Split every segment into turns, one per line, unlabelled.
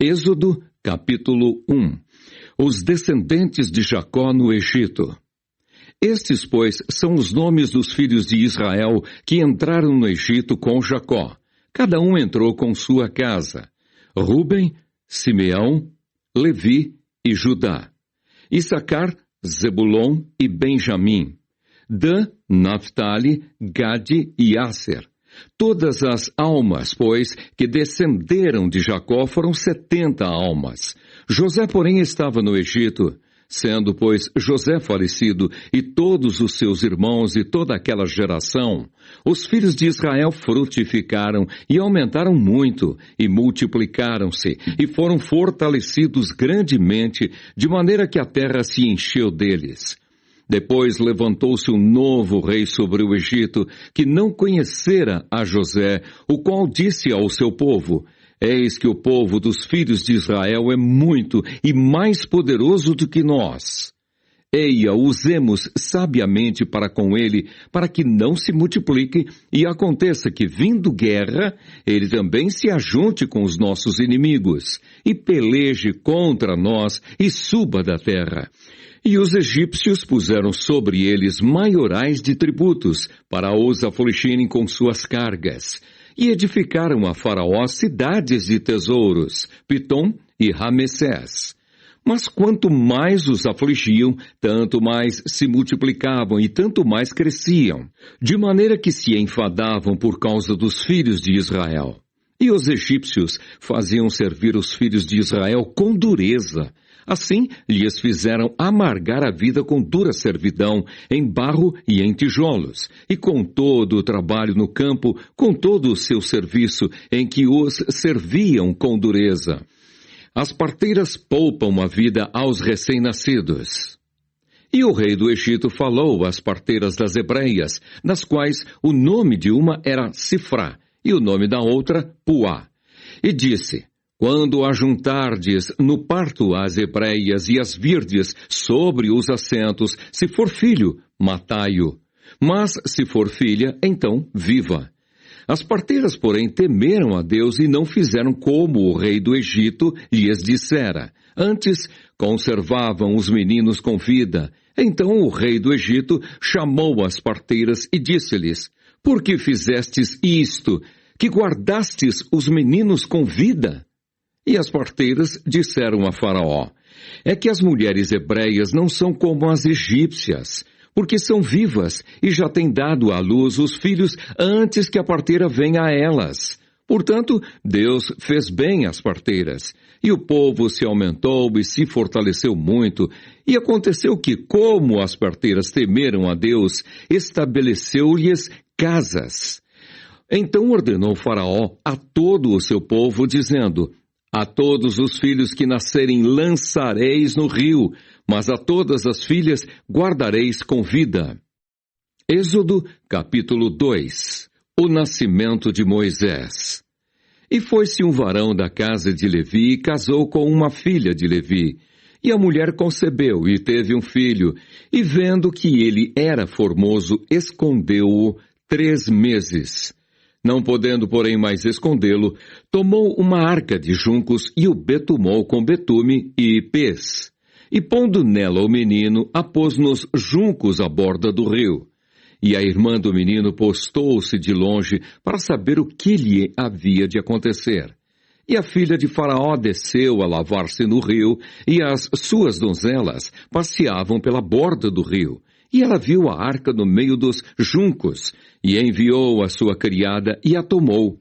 Êxodo, capítulo 1. Os descendentes de Jacó no Egito. Estes, pois, são os nomes dos filhos de Israel que entraram no Egito com Jacó. Cada um entrou com sua casa: Ruben, Simeão, Levi e Judá. Issacar, Zebulon e Benjamim. Dan, Naphtali, Gade e Asser. Todas as almas, pois, que descenderam de Jacó foram 70 almas. José, porém, estava no Egito. Sendo, pois, José falecido e todos os seus irmãos e toda aquela geração, os filhos de Israel frutificaram e aumentaram muito, e multiplicaram-se, e foram fortalecidos grandemente, de maneira que a terra se encheu deles. Depois levantou-se um novo rei sobre o Egito, que não conhecera a José, o qual disse ao seu povo: Eis que o povo dos filhos de Israel é muito e mais poderoso do que nós. Eia, usemos sabiamente para com ele, para que não se multiplique, e aconteça que, vindo guerra, ele também se ajunte com os nossos inimigos, e peleje contra nós, e suba da terra. E os egípcios puseram sobre eles maiorais de tributos, para os afligirem com suas cargas. E edificaram a Faraó cidades de tesouros, Pitom e Ramessés. Mas quanto mais os afligiam, tanto mais se multiplicavam e tanto mais cresciam, de maneira que se enfadavam por causa dos filhos de Israel. E os egípcios faziam servir os filhos de Israel com dureza. Assim, lhes fizeram amargar a vida com dura servidão, em barro e em tijolos, e com todo o trabalho no campo, com todo o seu serviço, em que os serviam com dureza. As parteiras poupam a vida aos recém-nascidos. E o rei do Egito falou às parteiras das hebreias, nas quais o nome de uma era Sifrá, e o nome da outra Puá. E disse: Quando ajuntardes no parto as hebreias e as virdes sobre os assentos, se for filho, matai-o. Mas se for filha, então viva. As parteiras, porém, temeram a Deus e não fizeram como o rei do Egito lhes dissera. Antes, conservavam os meninos com vida. Então o rei do Egito chamou as parteiras e disse-lhes: Por que fizestes isto, que guardastes os meninos com vida? E as parteiras disseram a Faraó: É que as mulheres hebreias não são como as egípcias, porque são vivas e já têm dado à luz os filhos antes que a parteira venha a elas. Portanto, Deus fez bem às parteiras, e o povo se aumentou e se fortaleceu muito. E aconteceu que, como as parteiras temeram a Deus, estabeleceu-lhes casas. Então ordenou Faraó a todo o seu povo, dizendo: A todos os filhos que nascerem lançareis no rio, mas a todas as filhas guardareis com vida. Êxodo, capítulo 2. O nascimento de Moisés. E foi-se um varão da casa de Levi e casou com uma filha de Levi. E a mulher concebeu e teve um filho, e vendo que ele era formoso, escondeu-o 3 meses. Não podendo, porém, mais escondê-lo, tomou uma arca de juncos e o betumou com betume e pês. E pondo nela o menino, a pôs nos juncos à borda do rio. E a irmã do menino postou-se de longe para saber o que lhe havia de acontecer. E a filha de Faraó desceu a lavar-se no rio, e as suas donzelas passeavam pela borda do rio. E ela viu a arca no meio dos juncos, e enviou a sua criada e a tomou.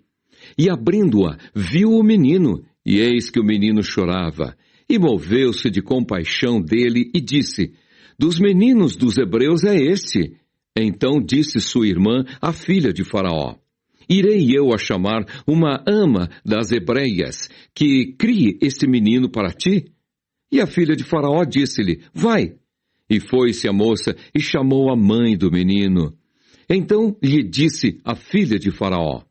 E abrindo-a, viu o menino, e eis que o menino chorava. E moveu-se de compaixão dele e disse: Dos meninos dos hebreus é este. Então disse sua irmã, a filha de Faraó: Irei eu a chamar uma ama das hebreias, que crie este menino para ti? E a filha de Faraó disse-lhe: Vai. E foi-se a moça e chamou a mãe do menino. Então lhe disse a filha de Faraó: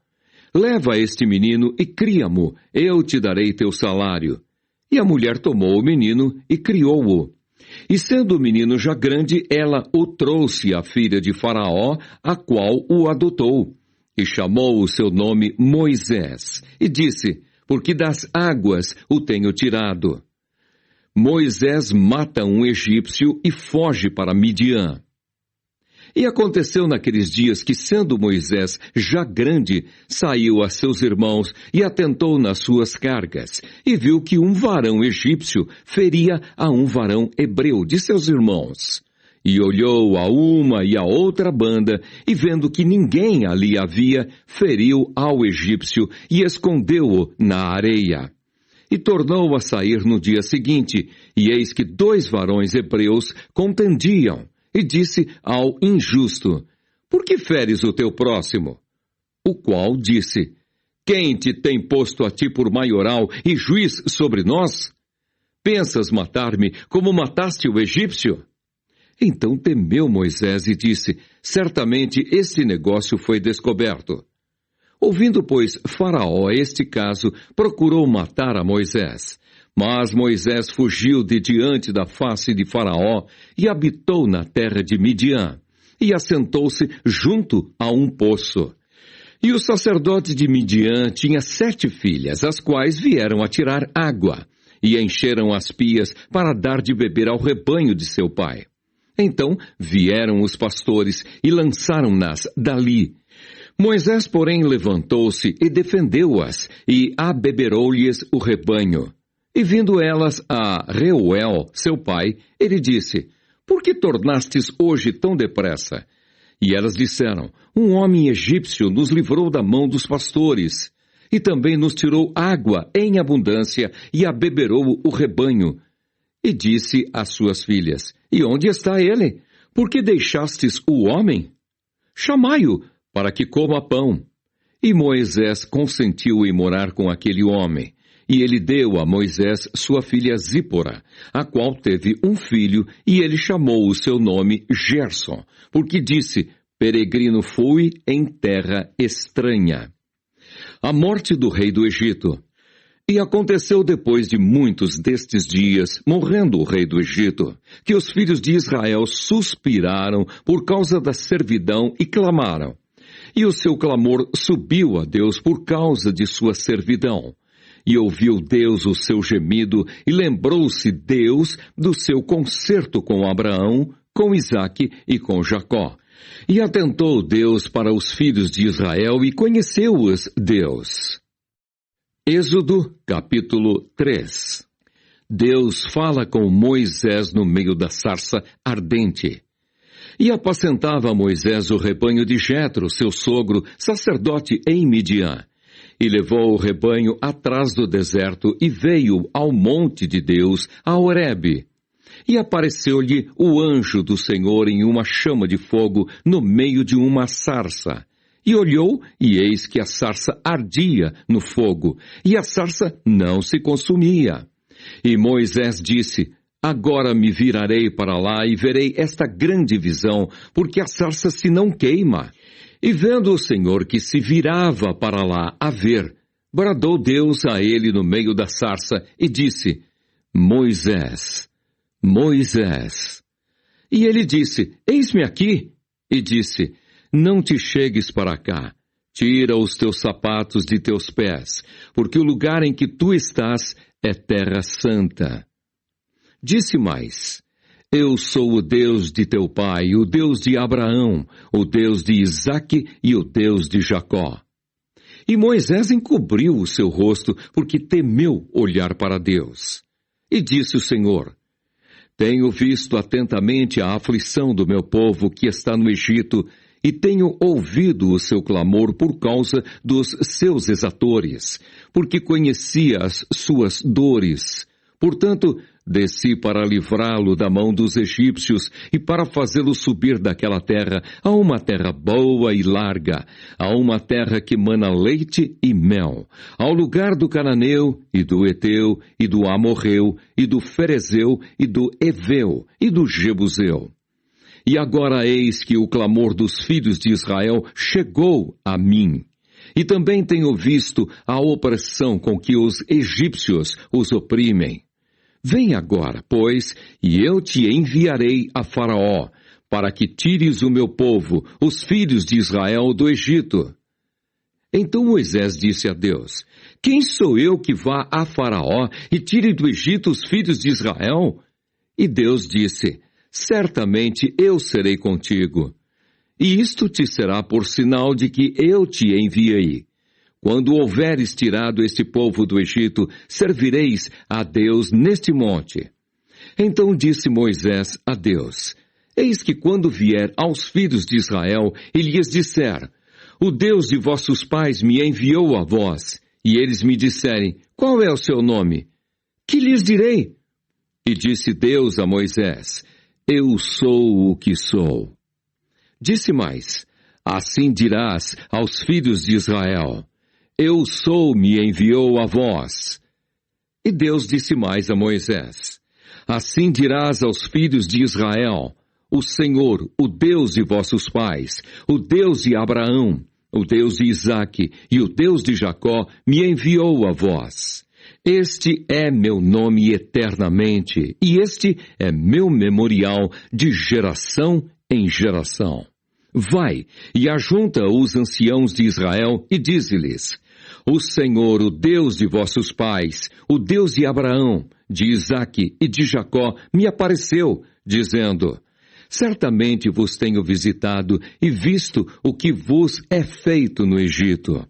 Leva este menino e cria-mo, eu te darei teu salário. E a mulher tomou o menino e criou-o. E sendo o menino já grande, ela o trouxe à filha de Faraó, a qual o adotou. E chamou o seu nome Moisés. E disse: porque das águas o tenho tirado. Moisés mata um egípcio e foge para Midian. E aconteceu naqueles dias que, sendo Moisés já grande, saiu a seus irmãos e atentou nas suas cargas, e viu que um varão egípcio feria a um varão hebreu de seus irmãos. E olhou a uma e a outra banda, e vendo que ninguém ali havia, feriu ao egípcio e escondeu-o na areia. E tornou a sair no dia seguinte, e eis que 2 varões hebreus contendiam. E disse ao injusto: por que feres o teu próximo? O qual disse: quem te tem posto a ti por maioral e juiz sobre nós? Pensas matar-me como mataste o egípcio? Então temeu Moisés e disse: certamente este negócio foi descoberto. Ouvindo, pois, Faraó este caso, procurou matar a Moisés. Mas Moisés fugiu de diante da face de Faraó e habitou na terra de Midian, e assentou-se junto a um poço. E o sacerdote de Midian tinha 7 filhas, as quais vieram a tirar água, e encheram as pias para dar de beber ao rebanho de seu pai. Então vieram os pastores e lançaram-nas dali. Moisés, porém, levantou-se e defendeu-as, e abeberou-lhes o rebanho. E vindo elas a Reuel, seu pai, ele disse: por que tornastes hoje tão depressa? E elas disseram: um homem egípcio nos livrou da mão dos pastores, e também nos tirou água em abundância, e abeberou o rebanho. E disse às suas filhas: e onde está ele? Por que deixastes o homem? Chamai-o, para que coma pão. E Moisés consentiu em morar com aquele homem. E ele deu a Moisés sua filha Zípora, a qual teve um filho, e ele chamou o seu nome Gerson, porque disse: peregrino fui em terra estranha. A morte do rei do Egito. E aconteceu depois de muitos destes dias, morrendo o rei do Egito, que os filhos de Israel suspiraram por causa da servidão e clamaram. E o seu clamor subiu a Deus por causa de sua servidão. E ouviu Deus o seu gemido, e lembrou-se Deus do seu concerto com Abraão, com Isaque e com Jacó. E atentou Deus para os filhos de Israel, e conheceu-os Deus. Êxodo, capítulo 3. Deus fala com Moisés no meio da sarça ardente. E apacentava Moisés o rebanho de Jetro, seu sogro, sacerdote em Midian. E levou o rebanho atrás do deserto e veio ao monte de Deus, a Horebe. E apareceu-lhe o anjo do Senhor em uma chama de fogo no meio de uma sarça. E olhou, e eis que a sarça ardia no fogo, e a sarça não se consumia. E Moisés disse: agora me virarei para lá e verei esta grande visão, porque a sarça se não queima. E vendo o Senhor que se virava para lá a ver, bradou Deus a ele no meio da sarça e disse: Moisés, Moisés. E ele disse: eis-me aqui. E disse: não te chegues para cá. Tira os teus sapatos de teus pés, porque o lugar em que tu estás é terra santa. Disse mais: eu sou o Deus de teu pai, o Deus de Abraão, o Deus de Isaque e o Deus de Jacó. E Moisés encobriu o seu rosto, porque temeu olhar para Deus. E disse o Senhor: tenho visto atentamente a aflição do meu povo que está no Egito, e tenho ouvido o seu clamor por causa dos seus exatores, porque conhecia as suas dores. Portanto, desci para livrá-lo da mão dos egípcios e para fazê-lo subir daquela terra a uma terra boa e larga, a uma terra que mana leite e mel, ao lugar do cananeu e do eteu e do amorreu e do ferezeu e do eveu e do jebuseu. E agora eis que o clamor dos filhos de Israel chegou a mim. E também tenho visto a opressão com que os egípcios os oprimem. Vem agora, pois, e eu te enviarei a Faraó, para que tires o meu povo, os filhos de Israel, do Egito. Então Moisés disse a Deus: Quem sou eu que vá a Faraó e tire do Egito os filhos de Israel? E Deus disse: certamente eu serei contigo. E isto te será por sinal de que eu te enviei. Quando houveres tirado este povo do Egito, servireis a Deus neste monte. Então disse Moisés a Deus: eis que quando vier aos filhos de Israel e lhes disser: o Deus de vossos pais me enviou a vós, e eles me disserem: qual é o seu nome? Que lhes direi? E disse Deus a Moisés: eu sou o que sou. Disse mais: assim dirás aos filhos de Israel: eu sou me enviou a vós. E Deus disse mais a Moisés: assim dirás aos filhos de Israel: o Senhor, o Deus de vossos pais, o Deus de Abraão, o Deus de Isaque e o Deus de Jacó me enviou a vós. Este é meu nome eternamente, e este é meu memorial de geração em geração. Vai e ajunta os anciãos de Israel e dize-lhes: o Senhor, o Deus de vossos pais, o Deus de Abraão, de Isaque e de Jacó, me apareceu, dizendo: certamente vos tenho visitado e visto o que vos é feito no Egito.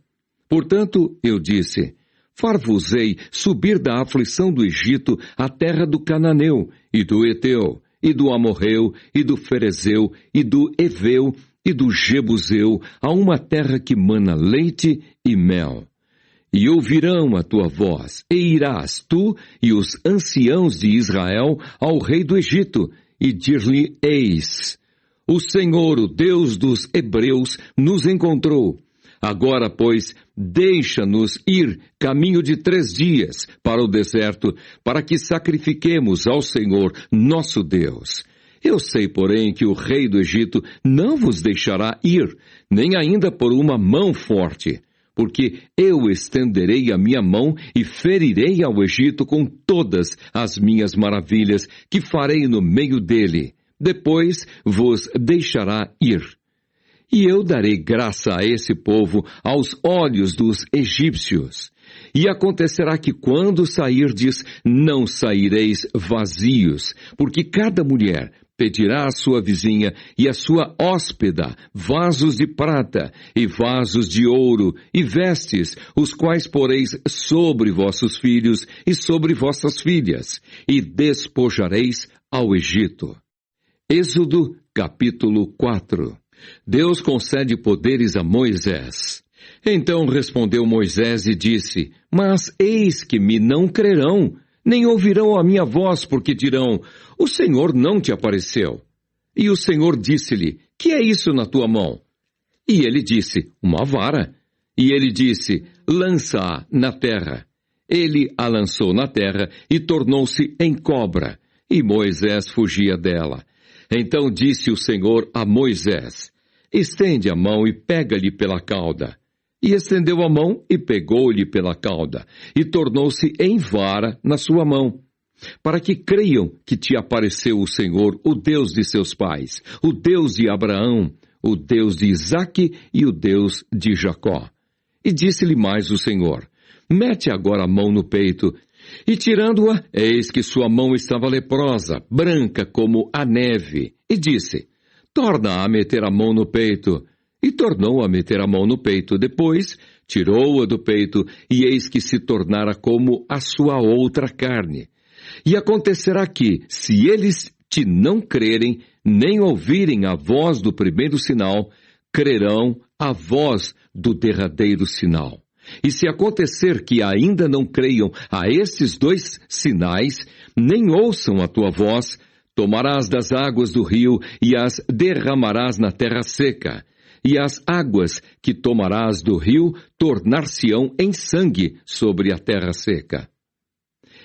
Portanto, eu disse: far-vos-ei subir da aflição do Egito à terra do Cananeu, e do Eteu, e do Amorreu, e do Ferezeu, e do Eveu, e do Jebuseu, a uma terra que mana leite e mel. E ouvirão a tua voz, e irás tu e os anciãos de Israel ao rei do Egito, e dir-lhe: eis, o Senhor, o Deus dos Hebreus, nos encontrou. Agora, pois, deixa-nos ir caminho de 3 dias para o deserto, para que sacrifiquemos ao Senhor, nosso Deus. Eu sei, porém, que o rei do Egito não vos deixará ir, nem ainda por uma mão forte, porque eu estenderei a minha mão e ferirei ao Egito com todas as minhas maravilhas que farei no meio dele. Depois vos deixará ir. E eu darei graça a esse povo aos olhos dos egípcios. E acontecerá que quando sairdes, não saireis vazios, porque cada mulher pedirá à sua vizinha e à sua hóspeda vasos de prata e vasos de ouro e vestes, os quais poreis sobre vossos filhos e sobre vossas filhas, e despojareis ao Egito. Êxodo, capítulo 4. Deus concede poderes a Moisés. Então respondeu Moisés e disse: mas eis que me não crerão, nem ouvirão a minha voz, porque dirão: o Senhor não te apareceu. E o Senhor disse-lhe: que é isso na tua mão? E ele disse: uma vara. E ele disse: lança-a na terra. Ele a lançou na terra e tornou-se em cobra, e Moisés fugia dela. Então disse o Senhor a Moisés: estende a mão e pega-lhe pela cauda. E estendeu a mão e pegou-lhe pela cauda, e tornou-se em vara na sua mão, para que creiam que te apareceu o Senhor, o Deus de seus pais, o Deus de Abraão, o Deus de Isaque e o Deus de Jacó. E disse-lhe mais o Senhor: mete agora a mão no peito. E tirando-a, eis que sua mão estava leprosa, branca como a neve. E disse: torna a meter a mão no peito. E tornou a meter a mão no peito. Depois, tirou-a do peito, e eis que se tornara como a sua outra carne. E acontecerá que, se eles te não crerem, nem ouvirem a voz do primeiro sinal, crerão a voz do derradeiro sinal. E se acontecer que ainda não creiam a esses 2 sinais, nem ouçam a tua voz, tomarás das águas do rio e as derramarás na terra seca. E as águas que tomarás do rio tornar-se-ão em sangue sobre a terra seca.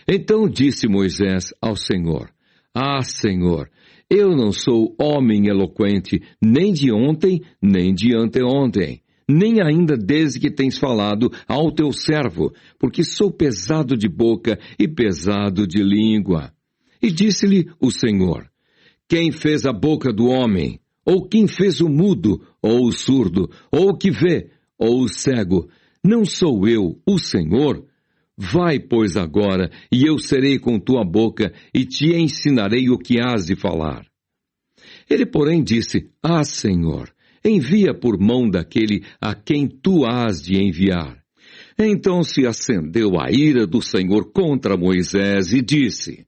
Então disse Moisés ao Senhor: ah, Senhor, eu não sou homem eloquente, nem de ontem, nem de anteontem, nem ainda desde que tens falado ao teu servo, porque sou pesado de boca e pesado de língua. E disse-lhe o Senhor: quem fez a boca do homem? Ou quem fez o mudo, ou o surdo, ou o que vê, ou o cego? Não sou eu, o Senhor? Vai, pois, agora, e eu serei com tua boca, e te ensinarei o que hás de falar. Ele, porém, disse, Senhor, envia por mão daquele a quem tu hás de enviar. Então se acendeu a ira do Senhor contra Moisés e disse,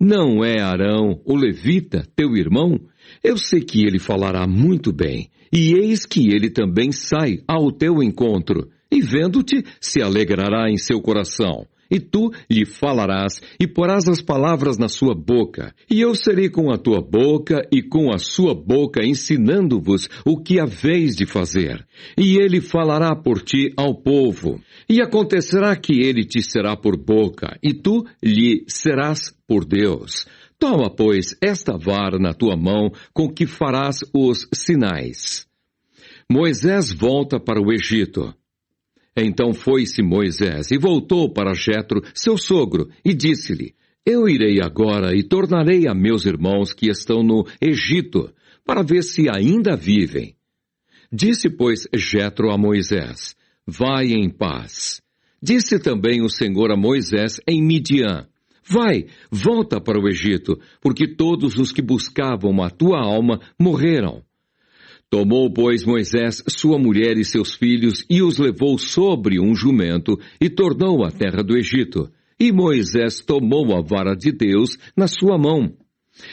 não é Arão, o levita, teu irmão? Eu sei que ele falará muito bem, e eis que ele também sai ao teu encontro, e vendo-te, se alegrará em seu coração. E tu lhe falarás, e porás as palavras na sua boca. E eu serei com a tua boca e com a sua boca, ensinando-vos o que haveis de fazer. E ele falará por ti ao povo. E acontecerá que ele te será por boca, e tu lhe serás por Deus. Toma, pois, esta vara na tua mão, com que farás os sinais. Moisés volta para o Egito. Então foi-se Moisés e voltou para Jetro, seu sogro, e disse-lhe, eu irei agora e tornarei a meus irmãos que estão no Egito, para ver se ainda vivem. Disse, pois, Jetro a Moisés, vai em paz. Disse também o Senhor a Moisés em Midian, vai, volta para o Egito, porque todos os que buscavam a tua alma morreram. Tomou, pois, Moisés sua mulher e seus filhos e os levou sobre um jumento e tornou à terra do Egito. E Moisés tomou a vara de Deus na sua mão.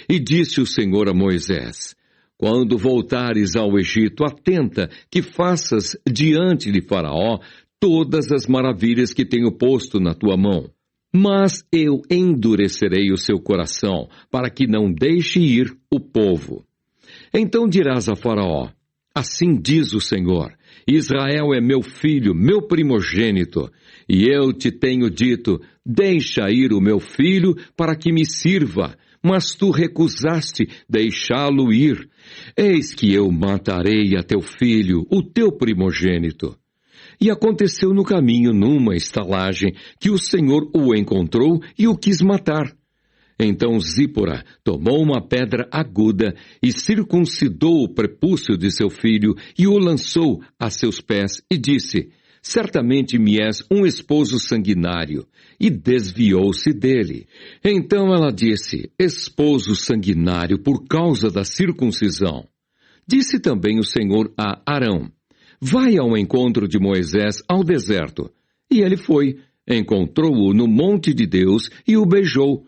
E disse o Senhor a Moisés, quando voltares ao Egito, atenta que faças diante de Faraó todas as maravilhas que tenho posto na tua mão. Mas eu endurecerei o seu coração, para que não deixe ir o povo. Então dirás a Faraó, assim diz o Senhor, Israel é meu filho, meu primogênito, e eu te tenho dito, deixa ir o meu filho para que me sirva, mas tu recusaste deixá-lo ir. Eis que eu matarei a teu filho, o teu primogênito. E aconteceu no caminho, numa estalagem, que o Senhor o encontrou e o quis matar. Então Zípora tomou uma pedra aguda e circuncidou o prepúcio de seu filho e o lançou a seus pés e disse, certamente me és um esposo sanguinário, e desviou-se dele. Então ela disse, esposo sanguinário por causa da circuncisão. Disse também o Senhor a Arão, vai ao encontro de Moisés ao deserto. E ele foi, encontrou-o no monte de Deus e o beijou.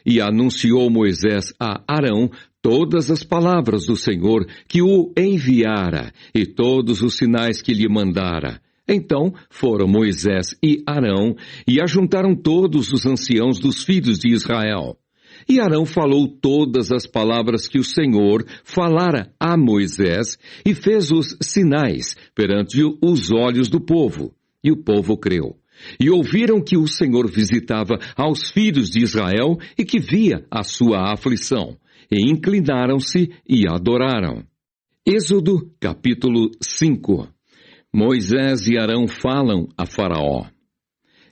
E anunciou Moisés a Arão todas as palavras do Senhor que o enviara e todos os sinais que lhe mandara. Então foram Moisés e Arão e ajuntaram todos os anciãos dos filhos de Israel. E Arão falou todas as palavras que o Senhor falara a Moisés e fez os sinais perante os olhos do povo. E o povo creu. E ouviram que o Senhor visitava aos filhos de Israel e que via a sua aflição. E inclinaram-se e adoraram. Êxodo, capítulo 5. Moisés e Arão falam a Faraó.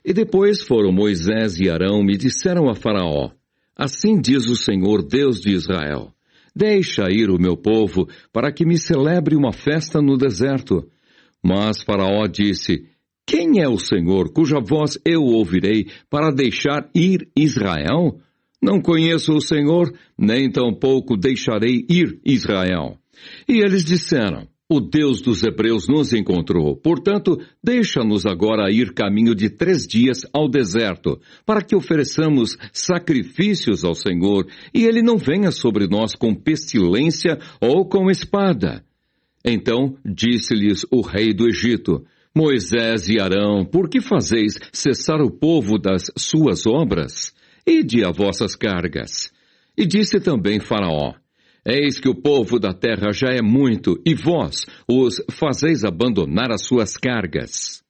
E depois foram Moisés e Arão e disseram a Faraó, assim diz o Senhor Deus de Israel, deixa ir o meu povo para que me celebre uma festa no deserto. Mas Faraó disse, quem é o Senhor, cuja voz eu ouvirei para deixar ir Israel? Não conheço o Senhor, nem tampouco deixarei ir Israel. E eles disseram, o Deus dos Hebreus nos encontrou, portanto, deixa-nos agora ir caminho de 3 dias ao deserto, para que ofereçamos sacrifícios ao Senhor, e ele não venha sobre nós com pestilência ou com espada. Então disse-lhes o rei do Egito, Moisés e Arão, por que fazeis cessar o povo das suas obras? Ide a vossas cargas. E disse também Faraó, eis que o povo da terra já é muito, e vós os fazeis abandonar as suas cargas.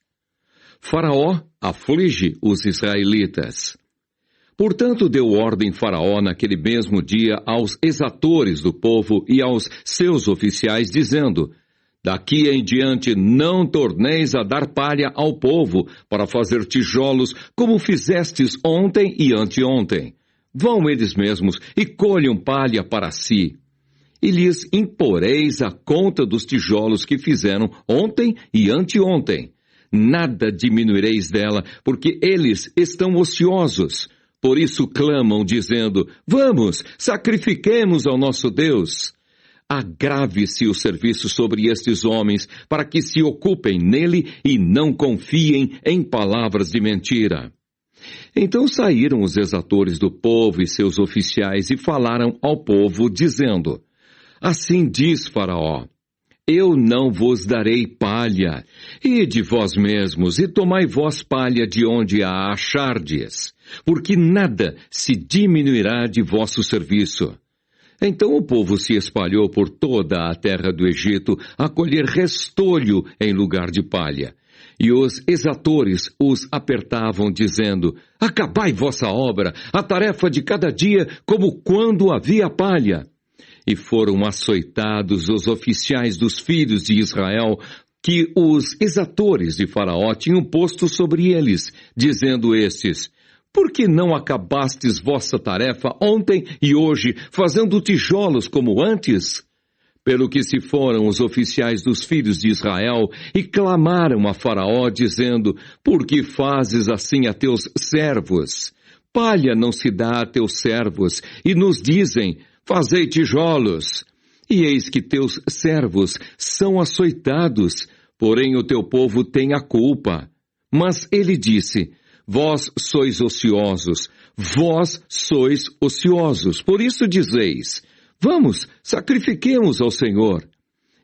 Faraó aflige os israelitas. Portanto, deu ordem Faraó naquele mesmo dia aos exatores do povo e aos seus oficiais, dizendo, daqui em diante não torneis a dar palha ao povo para fazer tijolos como fizestes ontem e anteontem. Vão eles mesmos e colham palha para si. E lhes imporeis a conta dos tijolos que fizeram ontem e anteontem. nada diminuireis dela, porque eles estão ociosos. Por isso clamam, dizendo: vamos, sacrifiquemos ao nosso Deus. Agrave-se o serviço sobre estes homens, para que se ocupem nele e não confiem em palavras de mentira. Então saíram os exatores do povo e seus oficiais e falaram ao povo, dizendo: assim diz Faraó: eu não vos darei palha. Ide vós mesmos e tomai vós palha de onde a achardes, porque nada se diminuirá de vosso serviço. Então o povo se espalhou por toda a terra do Egito a colher restolho em lugar de palha. E os exatores os apertavam, dizendo: acabai vossa obra, a tarefa de cada dia, como quando havia palha. E foram açoitados os oficiais dos filhos de Israel, que os exatores de Faraó tinham posto sobre eles, dizendo estes: por que não acabastes vossa tarefa ontem e hoje, fazendo tijolos como antes? Pelo que se foram os oficiais dos filhos de Israel e clamaram a Faraó, dizendo: por que fazes assim a teus servos? Palha não se dá a teus servos, e nos dizem: fazei tijolos. E eis que teus servos são açoitados, porém o teu povo tem a culpa. Mas ele disse: vós sois ociosos, por isso dizeis: vamos, sacrifiquemos ao Senhor.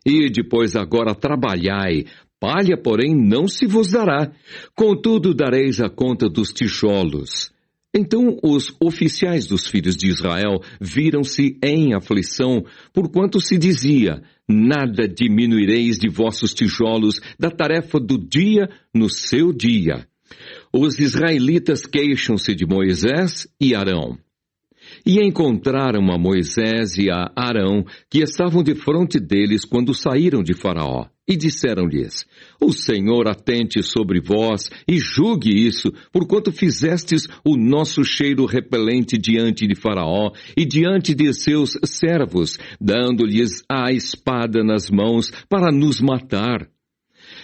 E depois agora trabalhai, palha, porém, não se vos dará. Contudo, dareis a conta dos tijolos. Então os oficiais dos filhos de Israel viram-se em aflição, porquanto se dizia: nada diminuireis de vossos tijolos da tarefa do dia no seu dia. Os israelitas queixam-se de Moisés e Arão. E encontraram a Moisés e a Arão, que estavam defronte deles quando saíram de Faraó, e disseram-lhes: o Senhor atente sobre vós e julgue isso, porquanto fizestes o nosso cheiro repelente diante de Faraó e diante de seus servos, dando-lhes a espada nas mãos para nos matar.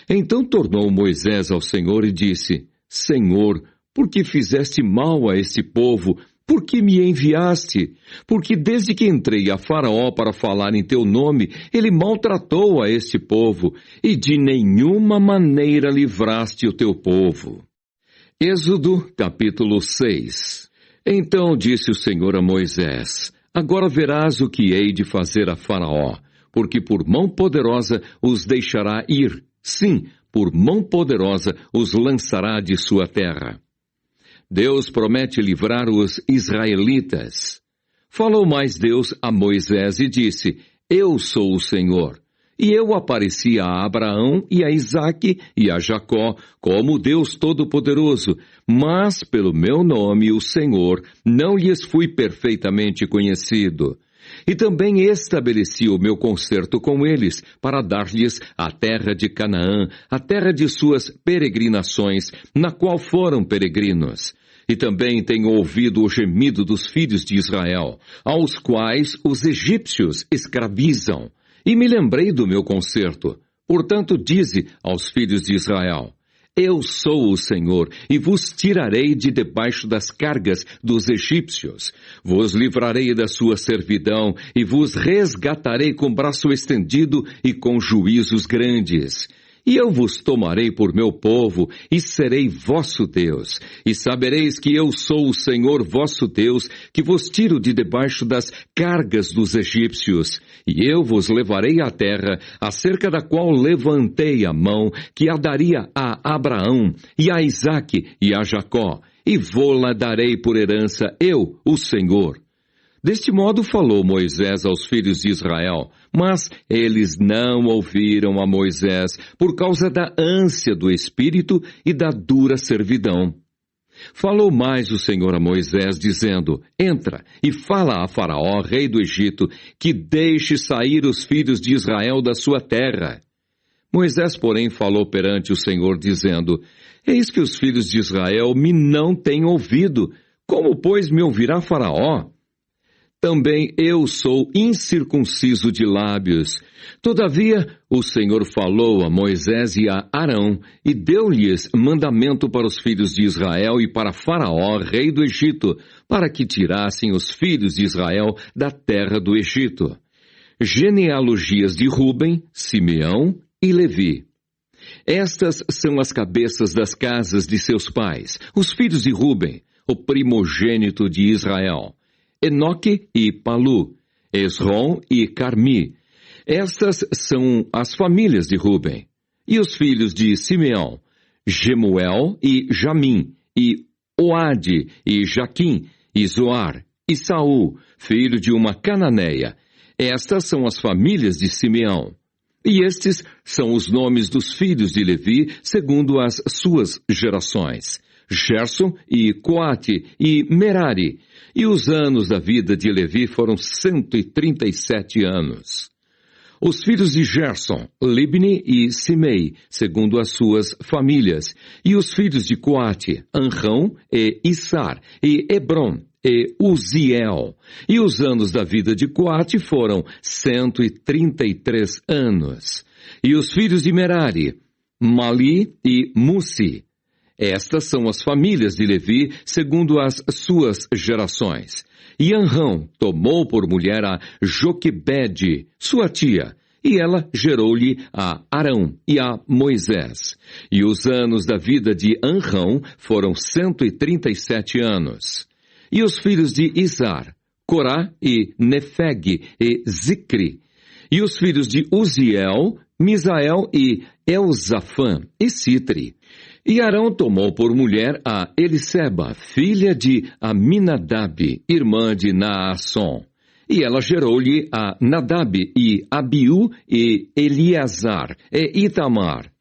Então tornou Moisés ao Senhor e disse: Senhor, por que fizeste mal a este povo? Por que me enviaste? Porque desde que entrei a Faraó para falar em teu nome, ele maltratou a este povo, e de nenhuma maneira livraste o teu povo. Êxodo, capítulo 6. Então disse o Senhor a Moisés: agora verás o que hei de fazer a Faraó, porque por mão poderosa os deixará ir. Sim, por mão poderosa os lançará de sua terra. Deus promete livrar os israelitas. Falou mais Deus a Moisés e disse: eu sou o Senhor. E eu apareci a Abraão e a Isaque e a Jacó como Deus Todo-Poderoso, mas pelo meu nome, o Senhor, não lhes fui perfeitamente conhecido. E também estabeleci o meu concerto com eles, para dar-lhes a terra de Canaã, a terra de suas peregrinações, na qual foram peregrinos. E também tenho ouvido o gemido dos filhos de Israel, aos quais os egípcios escravizam. E me lembrei do meu concerto. Portanto, dize aos filhos de Israel: eu sou o Senhor, e vos tirarei de debaixo das cargas dos egípcios. Vos livrarei da sua servidão, e vos resgatarei com braço estendido e com juízos grandes. E eu vos tomarei por meu povo, e serei vosso Deus. E sabereis que eu sou o Senhor vosso Deus, que vos tiro de debaixo das cargas dos egípcios. E eu vos levarei à terra, acerca da qual levantei a mão, que a daria a Abraão, e a Isaque, e a Jacó. E vô-la darei por herança, eu, o Senhor. Deste modo falou Moisés aos filhos de Israel, mas eles não ouviram a Moisés por causa da ânsia do espírito e da dura servidão. Falou mais o Senhor a Moisés, dizendo: entra e fala a Faraó, rei do Egito, que deixe sair os filhos de Israel da sua terra. Moisés, porém, falou perante o Senhor, dizendo: eis que os filhos de Israel me não têm ouvido. Como, pois, me ouvirá Faraó? Também eu sou incircunciso de lábios. Todavia, o Senhor falou a Moisés e a Arão, e deu-lhes mandamento para os filhos de Israel e para Faraó, rei do Egito, para que tirassem os filhos de Israel da terra do Egito. Genealogias de Ruben, Simeão e Levi. Estas são as cabeças das casas de seus pais, os filhos de Ruben, o primogênito de Israel. Enoque e Palu, Esrom e Carmi. Estas são as famílias de Ruben. E os filhos de Simeão, Gemuel e Jamim, e Oade e Jaquim, e Zoar, e Saul, filho de uma cananeia. Estas são as famílias de Simeão. E estes são os nomes dos filhos de Levi, segundo as suas gerações: Gerson e Coate e Merari. E os anos da vida de Levi foram 137 anos. Os filhos de Gerson, Libni e Simei, segundo as suas famílias. E os filhos de Coate, Anrão e Issar, e Hebron, e Uziel. E os anos da vida de Coate foram 133 anos. E os filhos de Merari, Mali e Mussi. Estas são as famílias de Levi, segundo as suas gerações. E Anrão tomou por mulher a Joquebede, sua tia, e ela gerou-lhe a Arão e a Moisés. E os anos da vida de Anrão foram 137 anos. E os filhos de Izar, Corá e Nefeg e Zicri. E os filhos de Uziel, Misael e Elzafã e Citri. E Arão tomou por mulher a Eliseba, filha de Aminadab, irmã de Naasson. E ela gerou-lhe a Nadab e Abiú e Eleazar e Itamar.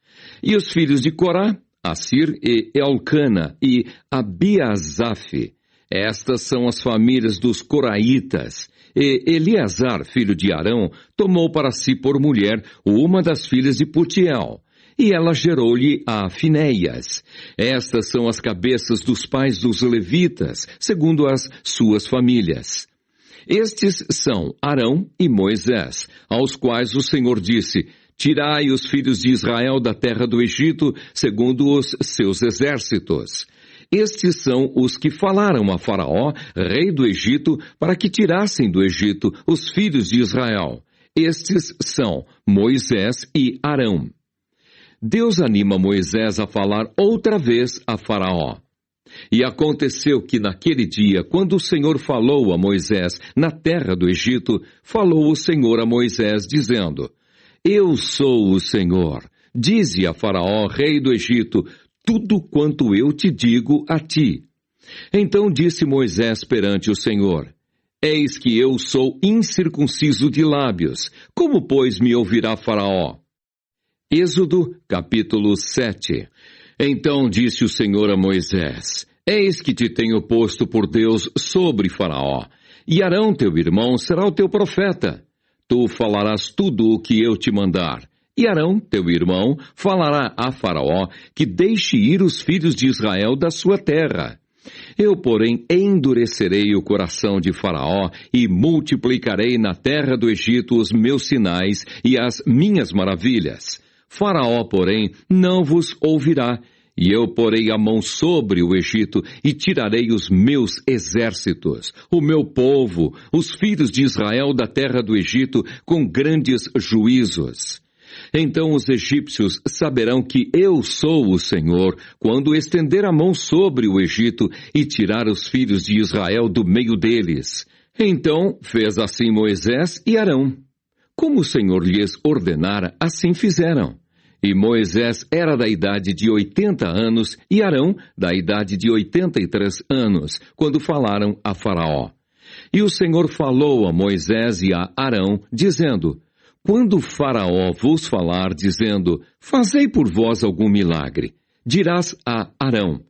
E os filhos de Corá, Assir e Elcana e Abiasaf. Estas são as famílias dos coraitas. E Eleazar, filho de Arão, tomou para si por mulher uma das filhas de Putiel. E ela gerou-lhe a Finéias. Estas são as cabeças dos pais dos levitas, segundo as suas famílias. Estes são Arão e Moisés, aos quais o Senhor disse: Tirai os filhos de Israel da terra do Egito, segundo os seus exércitos. Estes são os que falaram a Faraó, rei do Egito, para que tirassem do Egito os filhos de Israel. Estes são Moisés e Arão. Deus anima Moisés a falar outra vez a Faraó. E aconteceu que naquele dia, quando o Senhor falou a Moisés na terra do Egito, falou o Senhor a Moisés, dizendo: Eu sou o Senhor. Dize a Faraó, rei do Egito, tudo quanto eu te digo a ti. Então disse Moisés perante o Senhor: Eis que eu sou incircunciso de lábios. Como, pois, me ouvirá Faraó? Êxodo, capítulo 7. Então disse o Senhor a Moisés: Eis que te tenho posto por Deus sobre Faraó, e Arão teu irmão será o teu profeta. Tu falarás tudo o que eu te mandar. E Arão, teu irmão, falará a Faraó que deixe ir os filhos de Israel da sua terra. Eu, porém, endurecerei o coração de Faraó e multiplicarei na terra do Egito os meus sinais e as minhas maravilhas. Faraó, porém, não vos ouvirá, e eu porei a mão sobre o Egito e tirarei os meus exércitos, o meu povo, os filhos de Israel da terra do Egito, com grandes juízos. Então os egípcios saberão que eu sou o Senhor, quando estender a mão sobre o Egito e tirar os filhos de Israel do meio deles. Então fez assim Moisés e Arão. Como o Senhor lhes ordenara, assim fizeram. E Moisés era da idade de 80 anos e Arão da idade de 83 anos, quando falaram a Faraó. E o Senhor falou a Moisés e a Arão, dizendo: Quando Faraó vos falar, dizendo: Fazei por vós algum milagre, dirás a Arão: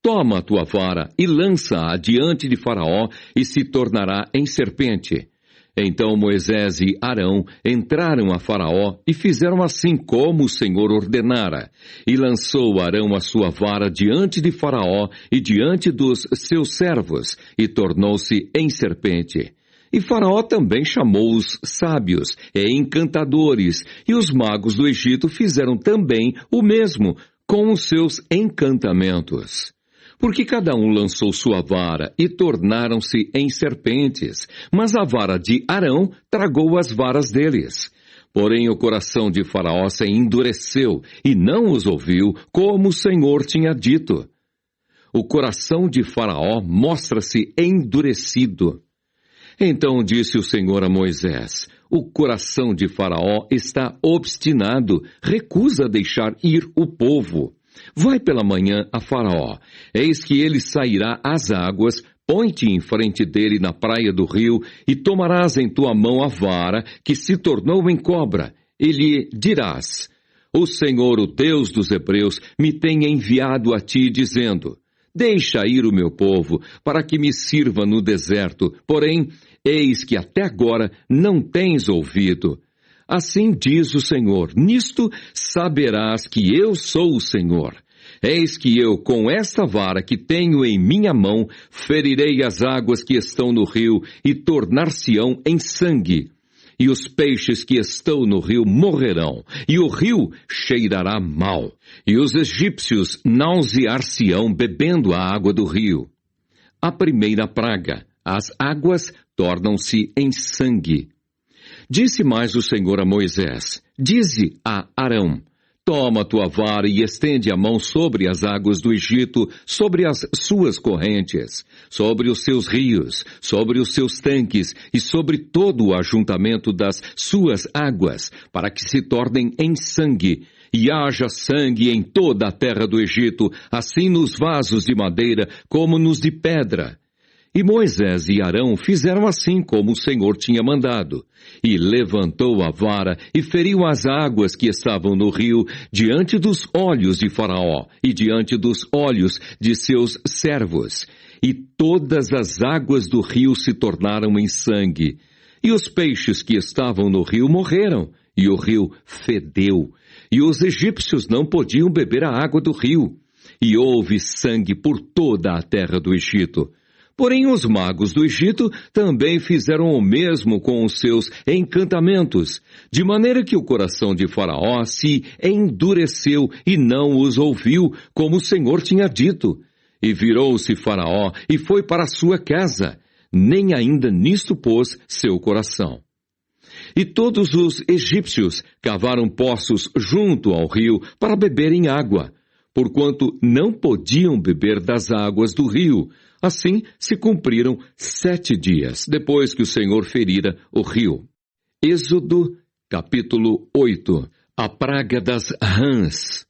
Toma a tua vara e lança-a diante de Faraó, e se tornará em serpente. Então Moisés e Arão entraram a Faraó e fizeram assim como o Senhor ordenara. E lançou Arão a sua vara diante de Faraó e diante dos seus servos, e tornou-se em serpente. E Faraó também chamou os sábios e encantadores, e os magos do Egito fizeram também o mesmo com os seus encantamentos. Porque cada um lançou sua vara e tornaram-se em serpentes, mas a vara de Arão tragou as varas deles. Porém o coração de Faraó se endureceu e não os ouviu, como o Senhor tinha dito. O coração de Faraó mostra-se endurecido. Então disse o Senhor a Moisés: o coração de Faraó está obstinado, recusa deixar ir o povo. Vai pela manhã a Faraó, eis que ele sairá às águas, põe-te em frente dele na praia do rio, e tomarás em tua mão a vara, que se tornou em cobra, e lhe dirás: o Senhor, o Deus dos Hebreus, me tem enviado a ti, dizendo: deixa ir o meu povo, para que me sirva no deserto, porém, eis que até agora não tens ouvido. Assim diz o Senhor: nisto saberás que eu sou o Senhor. Eis que eu, com esta vara que tenho em minha mão, ferirei as águas que estão no rio e tornar-se-ão em sangue. E os peixes que estão no rio morrerão, e o rio cheirará mal. E os egípcios nausear-se-ão bebendo a água do rio. A primeira praga: as águas tornam-se em sangue. Disse mais o Senhor a Moisés: dize a Arão: toma tua vara e estende a mão sobre as águas do Egito, sobre as suas correntes, sobre os seus rios, sobre os seus tanques e sobre todo o ajuntamento das suas águas, para que se tornem em sangue, e haja sangue em toda a terra do Egito, assim nos vasos de madeira como nos de pedra. E Moisés e Arão fizeram assim como o Senhor tinha mandado. E levantou a vara e feriu as águas que estavam no rio diante dos olhos de Faraó e diante dos olhos de seus servos. E todas as águas do rio se tornaram em sangue. E os peixes que estavam no rio morreram, e o rio fedeu. E os egípcios não podiam beber a água do rio. E houve sangue por toda a terra do Egito. Porém, os magos do Egito também fizeram o mesmo com os seus encantamentos, de maneira que o coração de Faraó se endureceu e não os ouviu, como o Senhor tinha dito. E virou-se Faraó e foi para a sua casa, nem ainda nisto pôs seu coração. E todos os egípcios cavaram poços junto ao rio para beberem água, porquanto não podiam beber das águas do rio. Assim se cumpriram 7 dias, depois que o Senhor ferira o rio. Êxodo, capítulo 8. A praga das rãs.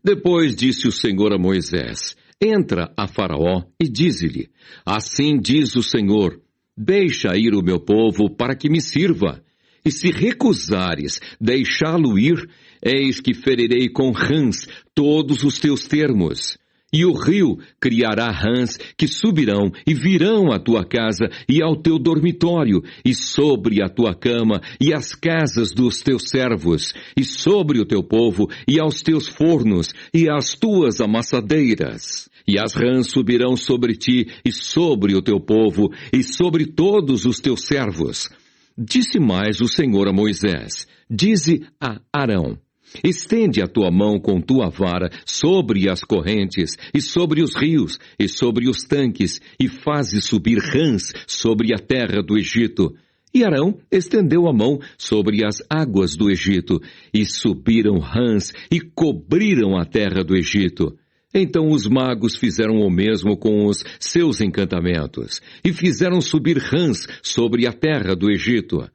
Depois disse o Senhor a Moisés: entra a Faraó e dize-lhe: assim diz o Senhor, deixa ir o meu povo para que me sirva. E se recusares deixá-lo ir, eis que ferirei com rãs todos os teus termos. E o rio criará rãs que subirão e virão à tua casa e ao teu dormitório, e sobre a tua cama e as casas dos teus servos, e sobre o teu povo e aos teus fornos e às tuas amassadeiras. E as rãs subirão sobre ti e sobre o teu povo e sobre todos os teus servos. Disse mais o Senhor a Moisés: dize a Arão: estende a tua mão com tua vara sobre as correntes, e sobre os rios, e sobre os tanques, e faze subir rãs sobre a terra do Egito. E Arão estendeu a mão sobre as águas do Egito, e subiram rãs, e cobriram a terra do Egito. Então os magos fizeram o mesmo com os seus encantamentos, e fizeram subir rãs sobre a terra do Egito.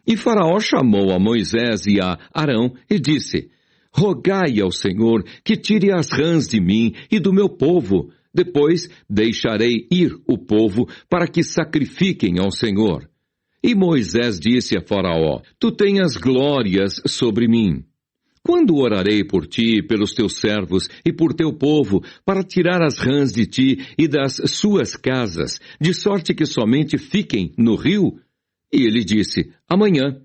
E Faraó chamou a Moisés e a Arão e disse: rogai ao Senhor que tire as rãs de mim e do meu povo. Depois deixarei ir o povo para que sacrifiquem ao Senhor. E Moisés disse a Faraó: tu tenhas glórias sobre mim. Quando orarei por ti, pelos teus servos e por teu povo, para tirar as rãs de ti e das suas casas, de sorte que somente fiquem no rio? E ele disse: amanhã.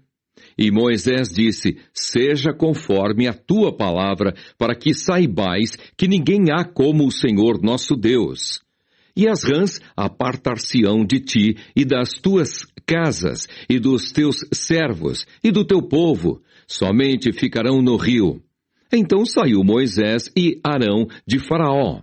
E Moisés disse: seja conforme a tua palavra, para que saibais que ninguém há como o Senhor nosso Deus. E as rãs apartar-se-ão de ti e das tuas casas, e dos teus servos, e do teu povo, somente ficarão no rio. Então saiu Moisés e Arão de Faraó.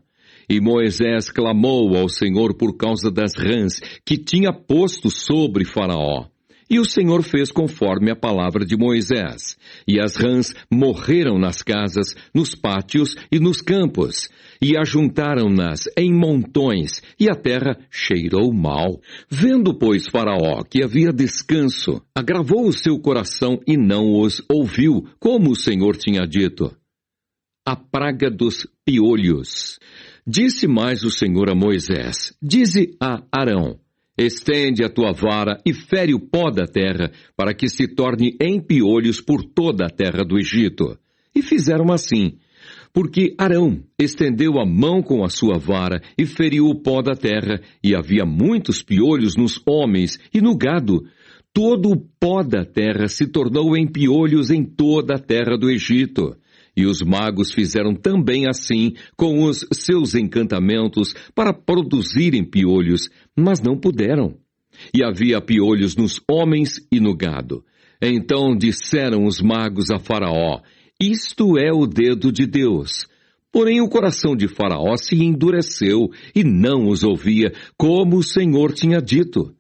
E Moisés clamou ao Senhor por causa das rãs que tinha posto sobre Faraó. E o Senhor fez conforme a palavra de Moisés. E as rãs morreram nas casas, nos pátios e nos campos. E ajuntaram-nas em montões, e a terra cheirou mal. Vendo, pois, Faraó que havia descanso, agravou o seu coração e não os ouviu, como o Senhor tinha dito. A praga dos piolhos. Disse mais o Senhor a Moisés: dize a Arão: estende a tua vara e fere o pó da terra, para que se torne em piolhos por toda a terra do Egito. E fizeram assim, porque Arão estendeu a mão com a sua vara e feriu o pó da terra, e havia muitos piolhos nos homens e no gado. Todo o pó da terra se tornou em piolhos em toda a terra do Egito. E os magos fizeram também assim com os seus encantamentos para produzirem piolhos, mas não puderam. E havia piolhos nos homens e no gado. Então disseram os magos a Faraó: isto é o dedo de Deus. Porém o coração de Faraó se endureceu e não os ouvia, como o Senhor tinha dito.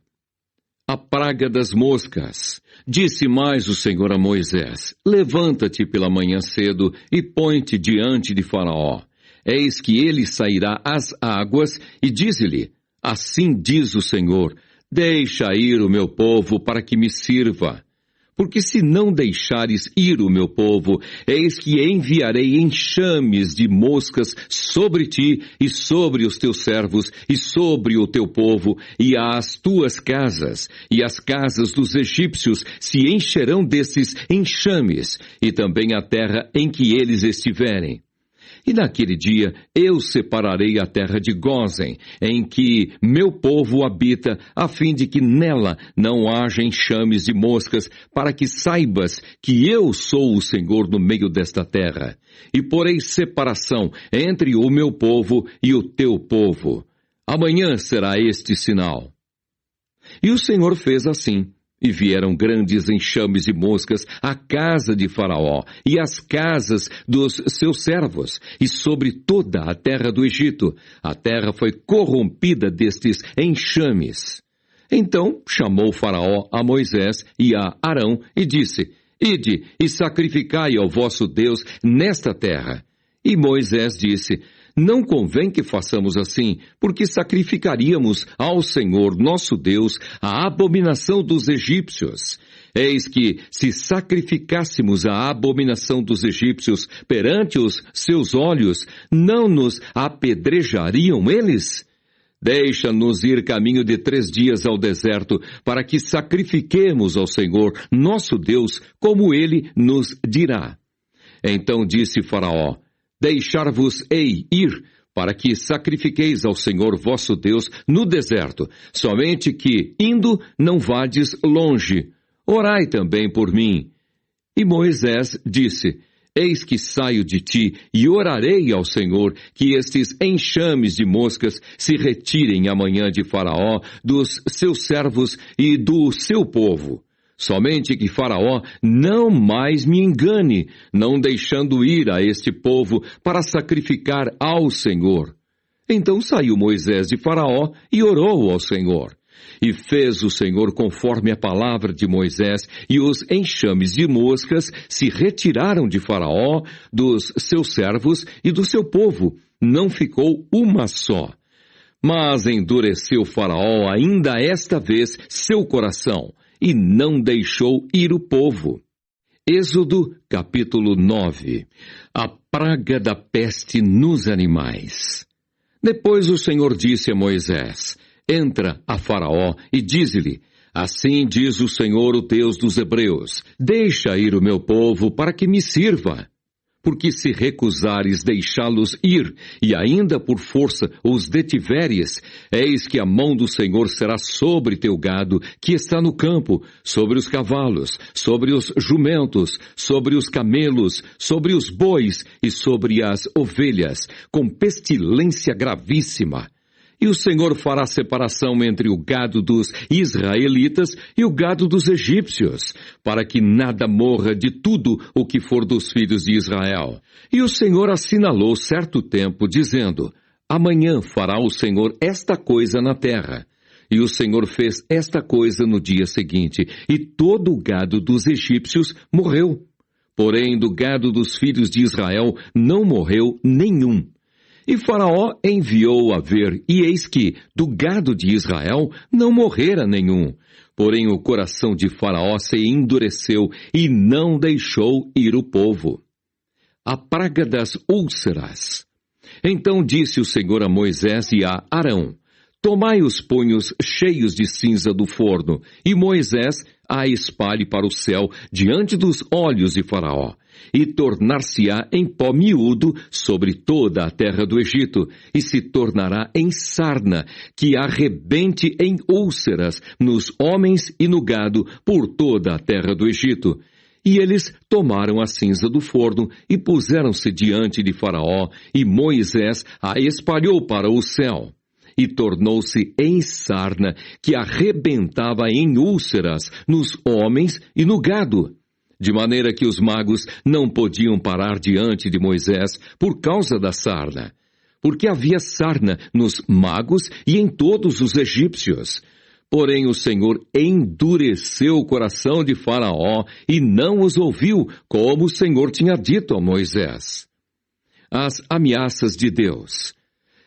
A praga das moscas. Disse mais o Senhor a Moisés: levanta-te pela manhã cedo e põe-te diante de Faraó. Eis que ele sairá às águas e dize-lhe: assim diz o Senhor, deixa ir o meu povo para que me sirva. Porque se não deixares ir o meu povo, eis que enviarei enxames de moscas sobre ti e sobre os teus servos e sobre o teu povo e as tuas casas, e as casas dos egípcios se encherão desses enxames, e também a terra em que eles estiverem. E naquele dia eu separarei a terra de Gósen, em que meu povo habita, a fim de que nela não haja enxames de moscas, para que saibas que eu sou o Senhor no meio desta terra. E porei separação entre o meu povo e o teu povo. Amanhã será este sinal. E o Senhor fez assim. E vieram grandes enxames de moscas à casa de Faraó e às casas dos seus servos, e sobre toda a terra do Egito. A terra foi corrompida destes enxames. Então chamou Faraó a Moisés e a Arão e disse: ide e sacrificai ao vosso Deus nesta terra. E Moisés disse: não convém que façamos assim, porque sacrificaríamos ao Senhor nosso Deus a abominação dos egípcios. Eis que, se sacrificássemos a abominação dos egípcios perante os seus olhos, não nos apedrejariam eles? Deixa-nos ir caminho de 3 dias ao deserto, para que sacrifiquemos ao Senhor nosso Deus, como ele nos dirá. Então disse Faraó: deixar-vos-ei ir, para que sacrifiqueis ao Senhor vosso Deus no deserto, somente que, indo, não vades longe. Orai também por mim. E Moisés disse: eis que saio de ti, e orarei ao Senhor, que estes enxames de moscas se retirem amanhã de Faraó, dos seus servos e do seu povo. Somente que Faraó não mais me engane, não deixando ir a este povo para sacrificar ao Senhor. Então saiu Moisés de Faraó e orou ao Senhor. E fez o Senhor conforme a palavra de Moisés, e os enxames de moscas se retiraram de Faraó, dos seus servos e do seu povo. Não ficou uma só. Mas endureceu Faraó ainda esta vez seu coração, e não deixou ir o povo. Êxodo, capítulo 9. A praga da peste nos animais. Depois o Senhor disse a Moisés: entra a Faraó e dize-lhe: assim diz o Senhor, o Deus dos Hebreus, deixa ir o meu povo para que me sirva. Porque se recusares deixá-los ir, e ainda por força os detiveres, eis que a mão do Senhor será sobre teu gado, que está no campo, sobre os cavalos, sobre os jumentos, sobre os camelos, sobre os bois e sobre as ovelhas, com pestilência gravíssima. E o Senhor fará separação entre o gado dos israelitas e o gado dos egípcios, para que nada morra de tudo o que for dos filhos de Israel. E o Senhor assinalou certo tempo, dizendo: amanhã fará o Senhor esta coisa na terra. E o Senhor fez esta coisa no dia seguinte, e todo o gado dos egípcios morreu. Porém, do gado dos filhos de Israel não morreu nenhum. E Faraó enviou a ver, e eis que, do gado de Israel, não morrera nenhum. Porém, o coração de Faraó se endureceu, e não deixou ir o povo. A praga das úlceras. Então disse o Senhor a Moisés e a Arão: tomai os punhos cheios de cinza do forno, e Moisés a espalhe para o céu diante dos olhos de Faraó, e tornar-se-á em pó miúdo sobre toda a terra do Egito, e se tornará em sarna, que arrebente em úlceras nos homens e no gado por toda a terra do Egito. E eles tomaram a cinza do forno e puseram-se diante de Faraó, e Moisés a espalhou para o céu. E tornou-se em sarna, que arrebentava em úlceras nos homens e no gado. De maneira que os magos não podiam parar diante de Moisés por causa da sarna. Porque havia sarna nos magos e em todos os egípcios. Porém o Senhor endureceu o coração de Faraó e não os ouviu, como o Senhor tinha dito a Moisés. As ameaças de Deus.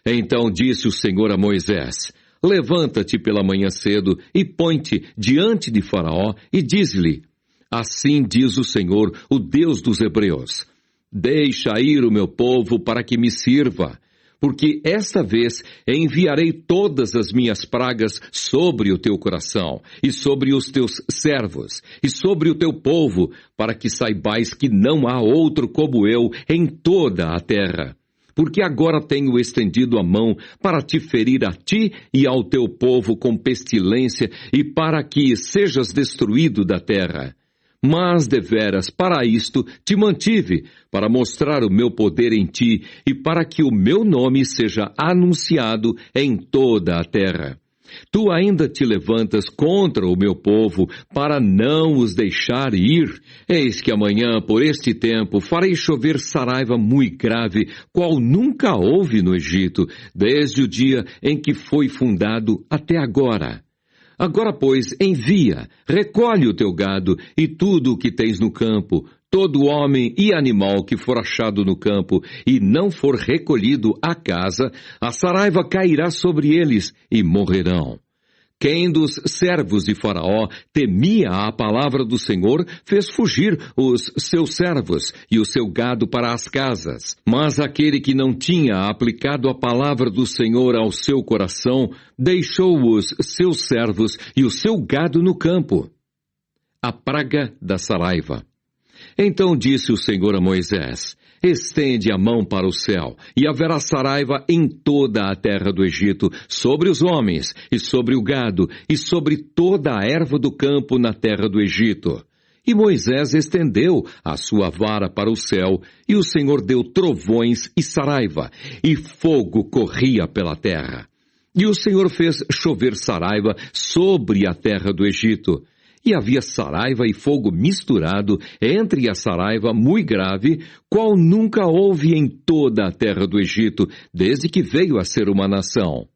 Então disse o Senhor a Moisés: levanta-te pela manhã cedo e põe-te diante de Faraó e diz-lhe: assim diz o Senhor, o Deus dos Hebreus: deixa ir o meu povo para que me sirva, porque esta vez enviarei todas as minhas pragas sobre o teu coração, e sobre os teus servos, e sobre o teu povo, para que saibais que não há outro como eu em toda a terra. Porque agora tenho estendido a mão para te ferir a ti e ao teu povo com pestilência, e para que sejas destruído da terra. Mas, deveras, para isto te mantive, para mostrar o meu poder em ti, e para que o meu nome seja anunciado em toda a terra. Tu ainda te levantas contra o meu povo, para não os deixar ir. Eis que amanhã, por este tempo, farei chover saraiva muito grave, qual nunca houve no Egito, desde o dia em que foi fundado até agora. Agora, pois, envia, recolhe o teu gado e tudo o que tens no campo, todo homem e animal que for achado no campo e não for recolhido à casa, a saraiva cairá sobre eles e morrerão. Quem dos servos de Faraó temia a palavra do Senhor, fez fugir os seus servos e o seu gado para as casas. Mas aquele que não tinha aplicado a palavra do Senhor ao seu coração, deixou os seus servos e o seu gado no campo. A praga da saraiva. Então disse o Senhor a Moisés: estende a mão para o céu, e haverá saraiva em toda a terra do Egito, sobre os homens, e sobre o gado, e sobre toda a erva do campo na terra do Egito. E Moisés estendeu a sua vara para o céu, e o Senhor deu trovões e saraiva, e fogo corria pela terra. E o Senhor fez chover saraiva sobre a terra do Egito. E havia saraiva e fogo misturado entre a saraiva muito grave, qual nunca houve em toda a terra do Egito, desde que veio a ser uma nação.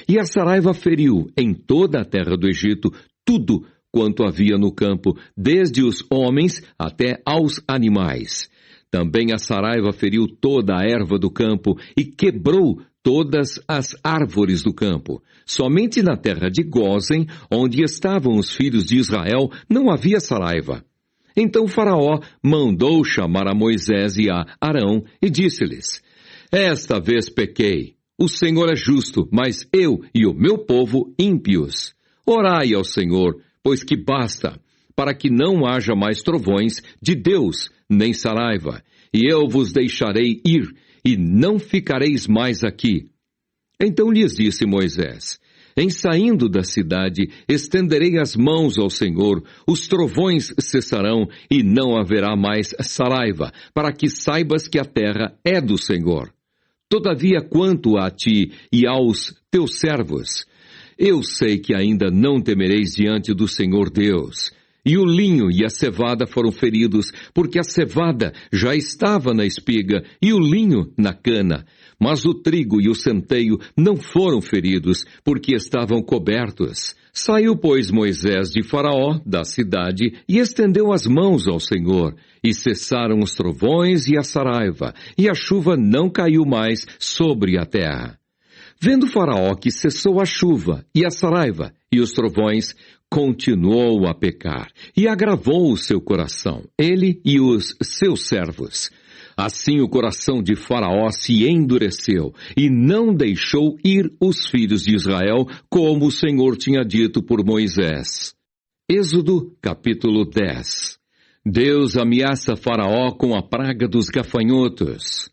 E a saraiva feriu em toda a terra do Egito tudo quanto havia no campo, desde os homens até aos animais. Também a saraiva feriu toda a erva do campo e quebrou todas as árvores do campo. Somente na terra de Gósen, onde estavam os filhos de Israel, não havia saraiva. Então Faraó mandou chamar a Moisés e a Arão e disse-lhes: esta vez pequei. O Senhor é justo, mas eu e o meu povo ímpios. Orai ao Senhor, pois que basta, para que não haja mais trovões de Deus, nem saraiva, e eu vos deixarei ir, e não ficareis mais aqui. Então lhes disse Moisés: em saindo da cidade, estenderei as mãos ao Senhor, os trovões cessarão, e não haverá mais saraiva, para que saibas que a terra é do Senhor. Todavia, quanto a ti e aos teus servos, eu sei que ainda não temereis diante do Senhor Deus. E o linho e a cevada foram feridos, porque a cevada já estava na espiga e o linho na cana. Mas o trigo e o centeio não foram feridos, porque estavam cobertos. Saiu, pois, Moisés de Faraó, da cidade, e estendeu as mãos ao Senhor. E cessaram os trovões e a saraiva, e a chuva não caiu mais sobre a terra. Vendo Faraó que cessou a chuva e a saraiva e os trovões, continuou a pecar e agravou o seu coração, ele e os seus servos. Assim o coração de Faraó se endureceu e não deixou ir os filhos de Israel, como o Senhor tinha dito por Moisés. Êxodo, capítulo 10. Deus ameaça Faraó com a praga dos gafanhotos.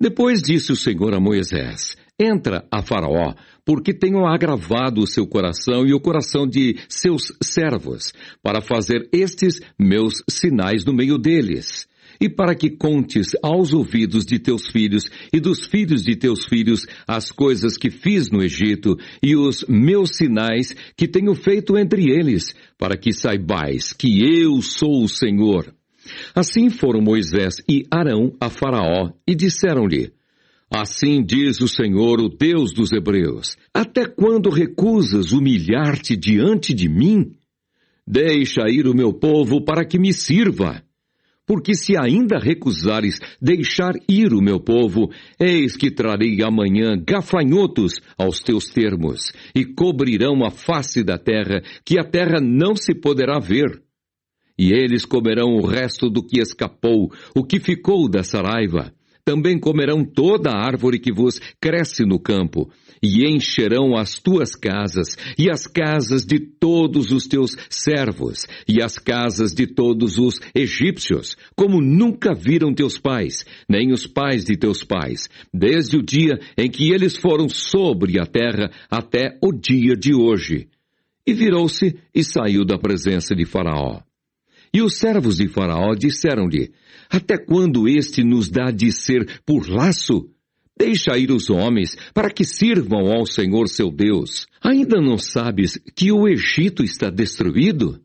Depois disse o Senhor a Moisés: Entra a Faraó, porque tenho agravado o seu coração e o coração de seus servos, para fazer estes meus sinais no meio deles, e para que contes aos ouvidos de teus filhos e dos filhos de teus filhos as coisas que fiz no Egito e os meus sinais que tenho feito entre eles, para que saibais que eu sou o Senhor. Assim foram Moisés e Arão a Faraó e disseram-lhe: Assim diz o Senhor, o Deus dos Hebreus: Até quando recusas humilhar-te diante de mim? Deixa ir o meu povo para que me sirva. Porque se ainda recusares deixar ir o meu povo, eis que trarei amanhã gafanhotos aos teus termos, e cobrirão a face da terra, que a terra não se poderá ver. E eles comerão o resto do que escapou, o que ficou da saraiva. Também comerão toda a árvore que vos cresce no campo, e encherão as tuas casas, e as casas de todos os teus servos, e as casas de todos os egípcios, como nunca viram teus pais, nem os pais de teus pais, desde o dia em que eles foram sobre a terra até o dia de hoje. E virou-se e saiu da presença de Faraó. E os servos de Faraó disseram-lhe: Até quando este nos dá de ser por laço? Deixa ir os homens, para que sirvam ao Senhor seu Deus. Ainda não sabes que o Egito está destruído?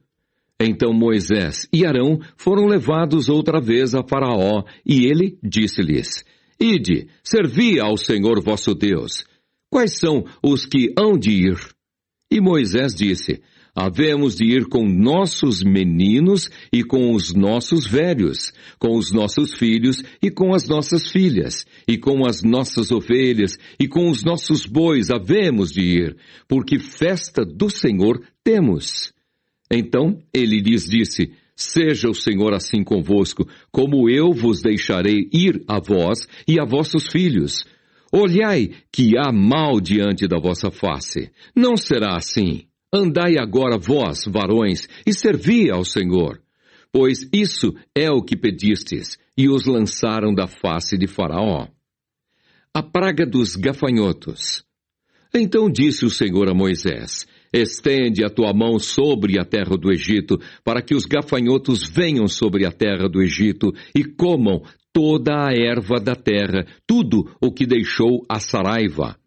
Então Moisés e Arão foram levados outra vez a Faraó, e ele disse-lhes: Ide, servi ao Senhor vosso Deus. Quais são os que hão de ir? E Moisés disse: Havemos de ir com nossos meninos e com os nossos velhos, com os nossos filhos e com as nossas filhas, e com as nossas ovelhas e com os nossos bois havemos de ir, porque festa do Senhor temos. Então ele lhes disse: Seja o Senhor assim convosco, como eu vos deixarei ir a vós e a vossos filhos. Olhai que há mal diante da vossa face. Não será assim. Andai agora vós, varões, e servi ao Senhor. Pois isso é o que pedistes, e os lançaram da face de Faraó. A praga dos gafanhotos. Então disse o Senhor a Moisés: Estende a tua mão sobre a terra do Egito, para que os gafanhotos venham sobre a terra do Egito e comam toda a erva da terra, tudo o que deixou a saraiva.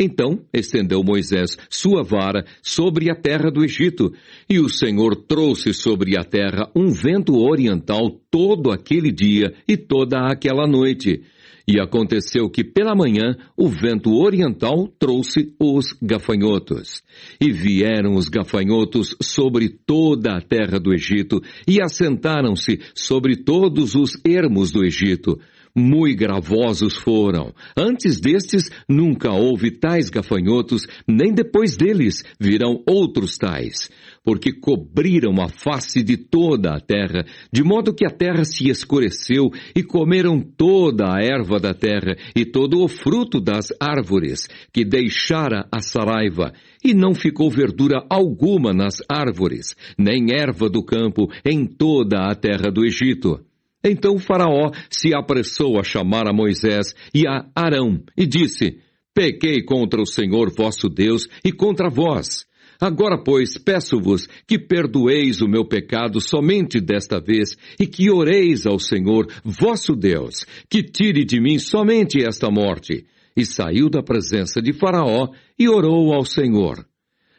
Então estendeu Moisés sua vara sobre a terra do Egito, e o Senhor trouxe sobre a terra um vento oriental todo aquele dia e toda aquela noite. E aconteceu que pela manhã o vento oriental trouxe os gafanhotos. E vieram os gafanhotos sobre toda a terra do Egito, e assentaram-se sobre todos os ermos do Egito. Muito gravosos foram. Antes destes, nunca houve tais gafanhotos, nem depois deles virão outros tais. Porque cobriram a face de toda a terra, de modo que a terra se escureceu, e comeram toda a erva da terra, e todo o fruto das árvores, que deixara a saraiva. E não ficou verdura alguma nas árvores, nem erva do campo em toda a terra do Egito. Então Faraó se apressou a chamar a Moisés e a Arão, e disse: Pequei contra o Senhor vosso Deus e contra vós. Agora, pois, peço-vos que perdoeis o meu pecado somente desta vez e que oreis ao Senhor, vosso Deus, que tire de mim somente esta morte. E saiu da presença de Faraó e orou ao Senhor.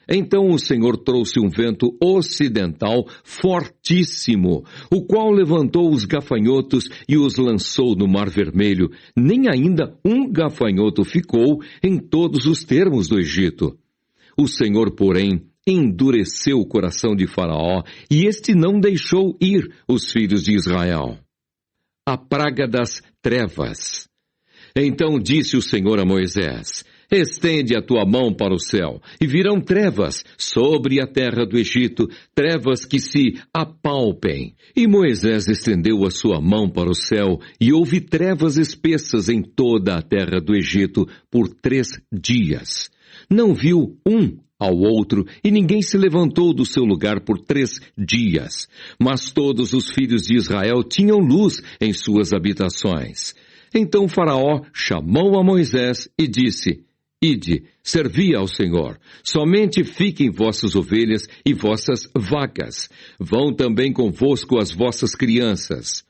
Então o Senhor trouxe um vento ocidental fortíssimo, o qual levantou os gafanhotos e os lançou no Mar Vermelho. Nem ainda um gafanhoto ficou em todos os termos do Egito. O Senhor, porém, endureceu o coração de Faraó, e este não deixou ir os filhos de Israel. A praga das trevas. Então disse o Senhor a Moisés: estende a tua mão para o céu, e virão trevas sobre a terra do Egito, trevas que se apalpem. E Moisés estendeu a sua mão para o céu, e houve trevas espessas em toda a terra do Egito por 3 dias. Não viu um ao outro, e ninguém se levantou do seu lugar por 3 dias. Mas todos os filhos de Israel tinham luz em suas habitações. Então Faraó chamou a Moisés e disse: ide, servi ao Senhor. Somente fiquem vossas ovelhas e vossas vacas. Vão também convosco as vossas crianças.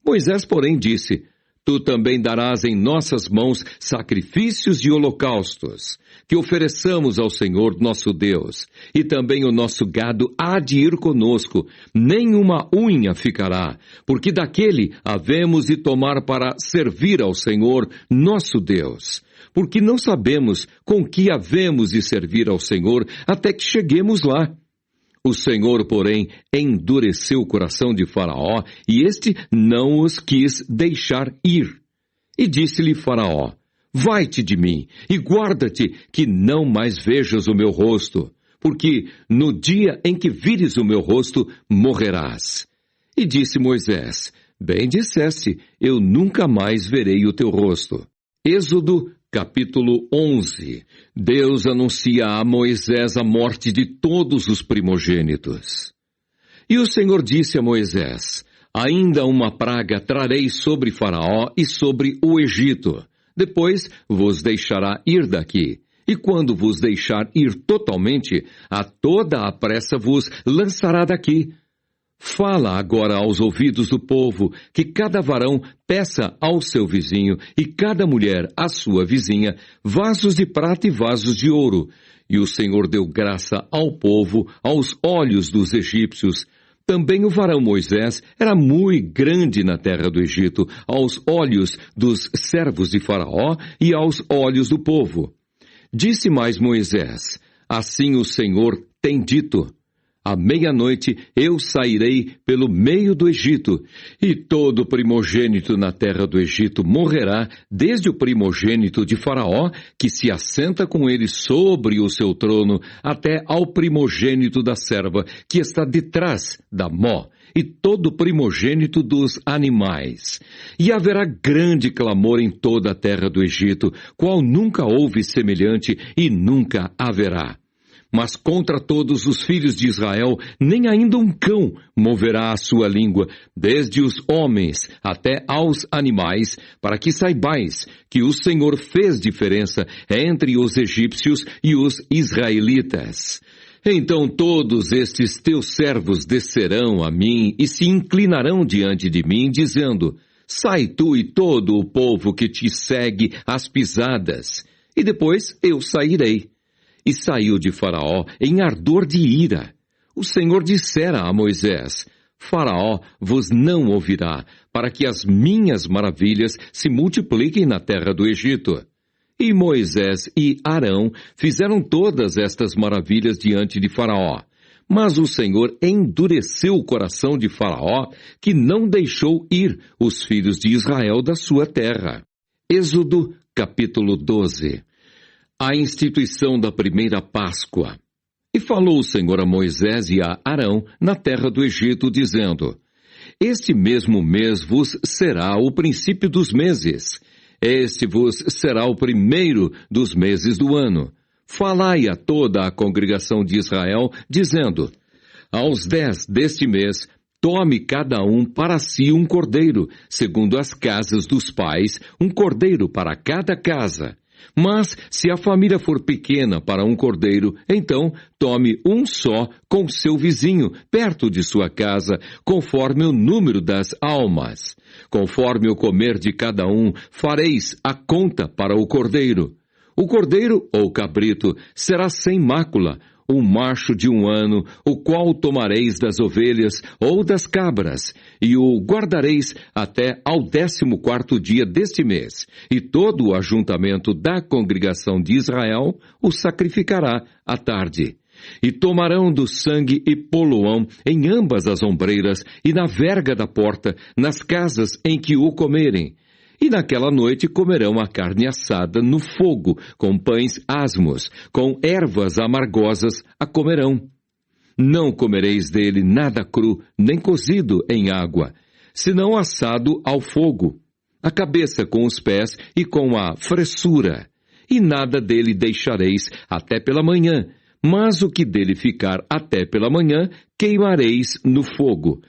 Moisés, porém, disse: tu também darás em nossas mãos sacrifícios e holocaustos, que ofereçamos ao Senhor nosso Deus. E também o nosso gado há de ir conosco, nenhuma unha ficará, porque daquele havemos de tomar para servir ao Senhor nosso Deus. Porque não sabemos com que havemos de servir ao Senhor até que cheguemos lá. O Senhor, porém, endureceu o coração de Faraó, e este não os quis deixar ir. E disse-lhe Faraó: vai-te de mim, e guarda-te que não mais vejas o meu rosto, porque no dia em que vires o meu rosto, morrerás. E disse Moisés: bem disseste, eu nunca mais verei o teu rosto. Êxodo Capítulo 11. Deus anuncia a Moisés a morte de todos os primogênitos. E o Senhor disse a Moisés: ainda uma praga trarei sobre Faraó e sobre o Egito. Depois vos deixará ir daqui. E quando vos deixar ir totalmente, a toda a pressa vos lançará daqui. Fala agora aos ouvidos do povo, que cada varão peça ao seu vizinho, e cada mulher à sua vizinha, vasos de prata e vasos de ouro. E o Senhor deu graça ao povo, aos olhos dos egípcios. Também o varão Moisés era muito grande na terra do Egito, aos olhos dos servos de Faraó e aos olhos do povo. Disse mais Moisés: assim o Senhor tem dito: à meia-noite eu sairei pelo meio do Egito, e todo primogênito na terra do Egito morrerá, desde o primogênito de Faraó, que se assenta com ele sobre o seu trono, até ao primogênito da serva, que está detrás da mó, e todo primogênito dos animais. E haverá grande clamor em toda a terra do Egito, qual nunca houve semelhante e nunca haverá. Mas contra todos os filhos de Israel, nem ainda um cão moverá a sua língua, desde os homens até aos animais, para que saibais que o Senhor fez diferença entre os egípcios e os israelitas. Então todos estes teus servos descerão a mim e se inclinarão diante de mim, dizendo: sai tu e todo o povo que te segue às pisadas, e depois eu sairei. E saiu de Faraó em ardor de ira. O Senhor dissera a Moisés: Faraó vos não ouvirá, para que as minhas maravilhas se multipliquem na terra do Egito. E Moisés e Arão fizeram todas estas maravilhas diante de Faraó. Mas o Senhor endureceu o coração de Faraó, que não deixou ir os filhos de Israel da sua terra. Êxodo capítulo 12. A instituição da primeira Páscoa. E falou o Senhor a Moisés e a Arão na terra do Egito, dizendo: este mesmo mês vos será o princípio dos meses. Este vos será o primeiro dos meses do ano. Falai a toda a congregação de Israel, dizendo: aos 10 deste mês, tome cada um para si um cordeiro, segundo as casas dos pais, um cordeiro para cada casa. Mas, se a família for pequena para um cordeiro, então tome um só com seu vizinho, perto de sua casa, conforme o número das almas. Conforme o comer de cada um, fareis a conta para o cordeiro. O cordeiro ou cabrito será sem mácula, um macho de 1 ano, o qual tomareis das ovelhas ou das cabras, e o guardareis até ao 14º dia deste mês, e todo o ajuntamento da congregação de Israel o sacrificará à tarde. E tomarão do sangue e pô-lo-ão em ambas as ombreiras e na verga da porta, nas casas em que o comerem. E naquela noite comerão a carne assada no fogo, com pães asmos, com ervas amargosas a comerão. Não comereis dele nada cru, nem cozido em água, senão assado ao fogo, a cabeça com os pés e com a fressura. E nada dele deixareis até pela manhã, mas o que dele ficar até pela manhã, queimareis no fogo.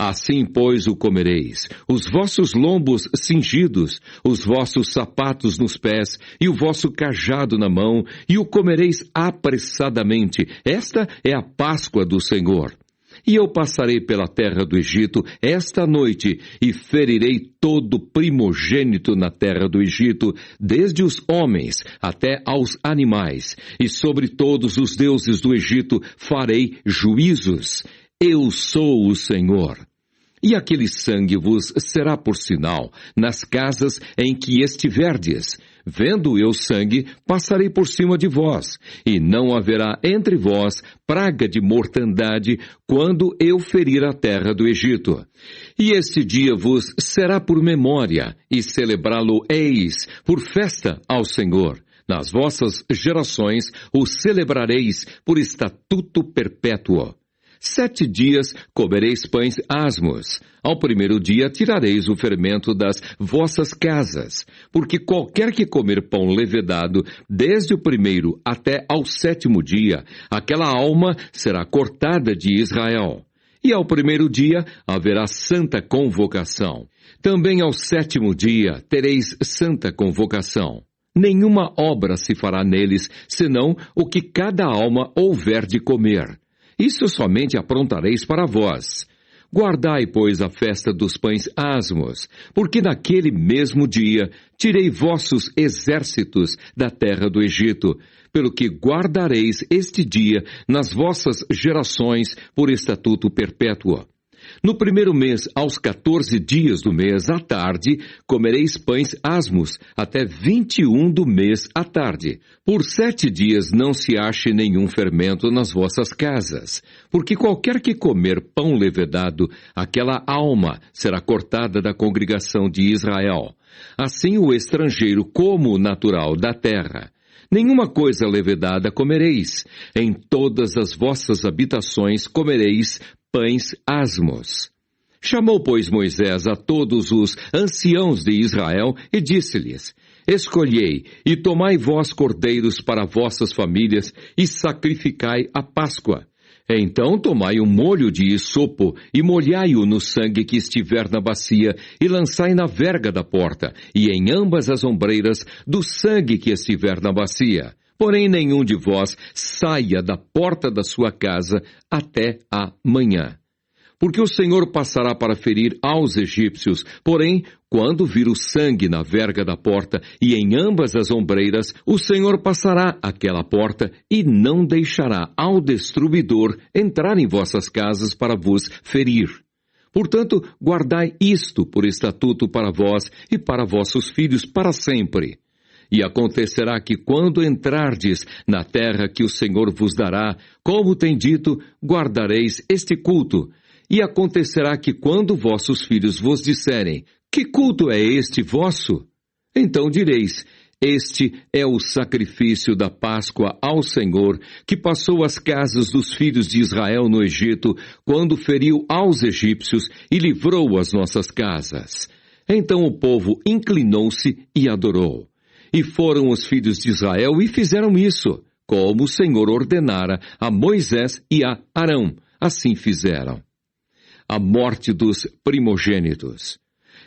Assim, pois, o comereis, os vossos lombos cingidos, os vossos sapatos nos pés, e o vosso cajado na mão, e o comereis apressadamente. Esta é a Páscoa do Senhor. E eu passarei pela terra do Egito esta noite, e ferirei todo primogênito na terra do Egito, desde os homens até aos animais, e sobre todos os deuses do Egito farei juízos. Eu sou o Senhor. E aquele sangue vos será por sinal nas casas em que estiverdes. Vendo eu sangue, passarei por cima de vós, e não haverá entre vós praga de mortandade quando eu ferir a terra do Egito. E este dia vos será por memória, e celebrá-lo-eis por festa ao Senhor. Nas vossas gerações o celebrareis por estatuto perpétuo. 7 dias comereis pães asmos. Ao 1º dia tirareis o fermento das vossas casas, porque qualquer que comer pão levedado, desde o 1º até ao 7º dia, aquela alma será cortada de Israel. E ao 1º dia haverá santa convocação. Também ao 7º dia tereis santa convocação. Nenhuma obra se fará neles, senão o que cada alma houver de comer. Isso somente aprontareis para vós. Guardai, pois, a festa dos pães asmos, porque naquele mesmo dia tirei vossos exércitos da terra do Egito, pelo que guardareis este dia nas vossas gerações por estatuto perpétuo. No 1º mês, aos 14 dias do mês à tarde, comereis pães asmos, até 21 do mês à tarde. Por 7 dias não se ache nenhum fermento nas vossas casas, porque qualquer que comer pão levedado, aquela alma será cortada da congregação de Israel. Assim o estrangeiro como o natural da terra. Nenhuma coisa levedada comereis, em todas as vossas habitações comereis pães asmos. Chamou, pois, Moisés a todos os anciãos de Israel e disse-lhes: Escolhei e tomai vós cordeiros para vossas famílias e sacrificai a Páscoa. Então tomai um molho de hisopo e molhai-o no sangue que estiver na bacia e lançai na verga da porta e em ambas as ombreiras do sangue que estiver na bacia. Porém, nenhum de vós saia da porta da sua casa até a manhã. Porque o Senhor passará para ferir aos egípcios, porém, quando vir o sangue na verga da porta e em ambas as ombreiras, o Senhor passará aquela porta e não deixará ao destruidor entrar em vossas casas para vos ferir. Portanto, guardai isto por estatuto para vós e para vossos filhos para sempre. E acontecerá que quando entrardes na terra que o Senhor vos dará, como tem dito, guardareis este culto. E acontecerá que quando vossos filhos vos disserem, que culto é este vosso? Então direis, este é o sacrifício da Páscoa ao Senhor, que passou as casas dos filhos de Israel no Egito, quando feriu aos egípcios e livrou as nossas casas. Então o povo inclinou-se e adorou. E foram os filhos de Israel e fizeram isso, como o Senhor ordenara a Moisés e a Arão. Assim fizeram. A morte dos primogênitos.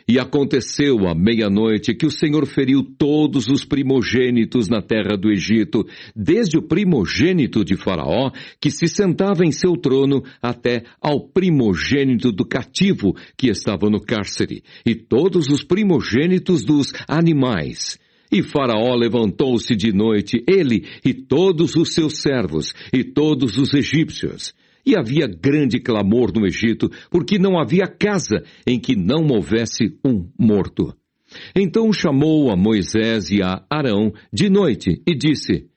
E aconteceu à meia-noite que o Senhor feriu todos os primogênitos na terra do Egito, desde o primogênito de Faraó, que se sentava em seu trono, até ao primogênito do cativo, que estava no cárcere, e todos os primogênitos dos animais. E Faraó levantou-se de noite, ele e todos os seus servos, e todos os egípcios. E havia grande clamor no Egito, porque não havia casa em que não houvesse um morto. Então chamou a Moisés e a Arão de noite e disse: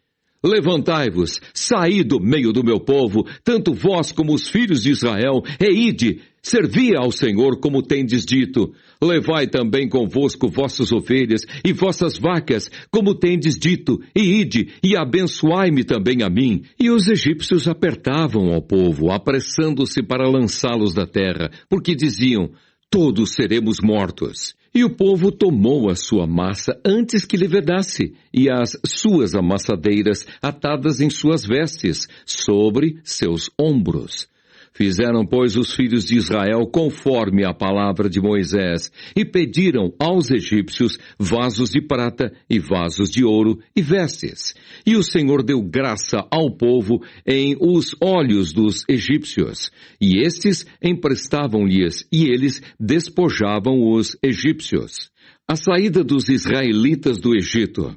Levantai-vos, saí do meio do meu povo, tanto vós como os filhos de Israel, e ide, servi ao Senhor como tendes dito. Levai também convosco vossas ovelhas e vossas vacas, como tendes dito, e ide, e abençoai-me também a mim. E os egípcios apertavam ao povo, apressando-se para lançá-los da terra, porque diziam: todos seremos mortos. E o povo tomou a sua massa antes que lhe vedasse, e as suas amassadeiras atadas em suas vestes, sobre seus ombros. Fizeram, pois, os filhos de Israel conforme a palavra de Moisés, e pediram aos egípcios vasos de prata e vasos de ouro e vestes. E o Senhor deu graça ao povo em os olhos dos egípcios, e estes emprestavam-lhes, e eles despojavam os egípcios. A saída dos israelitas do Egito.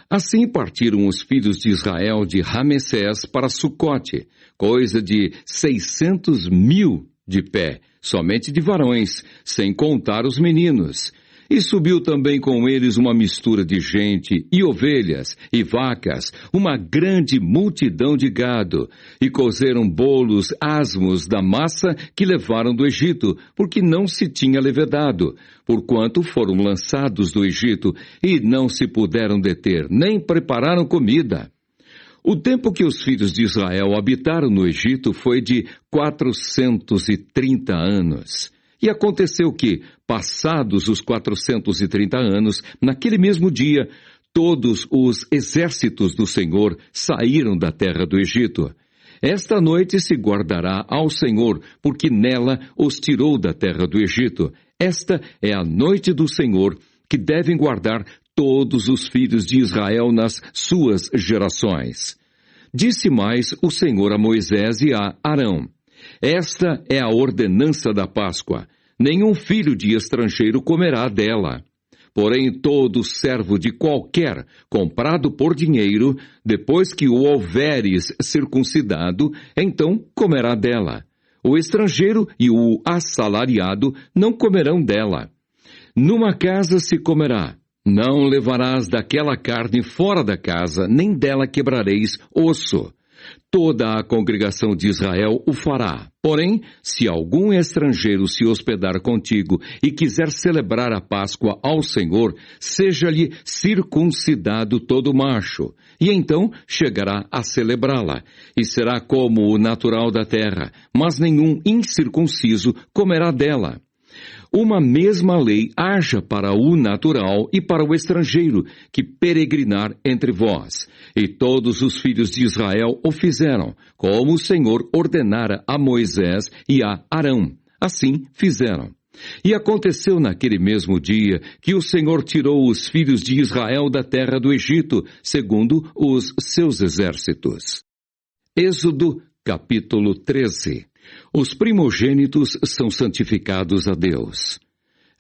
Assim partiram os filhos de Israel de Ramessés para Sucote, coisa de 600.000 de pé, somente de varões, sem contar os meninos. E subiu também com eles uma mistura de gente, e ovelhas, e vacas, uma grande multidão de gado, e cozeram bolos asmos da massa que levaram do Egito, porque não se tinha levedado, porquanto foram lançados do Egito, e não se puderam deter, nem prepararam comida. O tempo que os filhos de Israel habitaram no Egito foi de 430 anos. E aconteceu que, passados os 430 anos, naquele mesmo dia, todos os exércitos do Senhor saíram da terra do Egito. Esta noite se guardará ao Senhor, porque nela os tirou da terra do Egito. Esta é a noite do Senhor, que devem guardar todos os filhos de Israel nas suas gerações. Disse mais o Senhor a Moisés e a Arão: Esta é a ordenança da Páscoa. Nenhum filho de estrangeiro comerá dela. Porém, todo servo de qualquer, comprado por dinheiro, depois que o houveres circuncidado, então comerá dela. O estrangeiro e o assalariado não comerão dela. Numa casa se comerá. Não levarás daquela carne fora da casa, nem dela quebrareis osso. Toda a congregação de Israel o fará. Porém, se algum estrangeiro se hospedar contigo e quiser celebrar a Páscoa ao Senhor, seja-lhe circuncidado todo macho, e então chegará a celebrá-la, e será como o natural da terra, mas nenhum incircunciso comerá dela. Uma mesma lei haja para o natural e para o estrangeiro que peregrinar entre vós. E todos os filhos de Israel o fizeram, como o Senhor ordenara a Moisés e a Arão. Assim fizeram. E aconteceu naquele mesmo dia que o Senhor tirou os filhos de Israel da terra do Egito, segundo os seus exércitos. Êxodo, capítulo 13. Os primogênitos são santificados a Deus.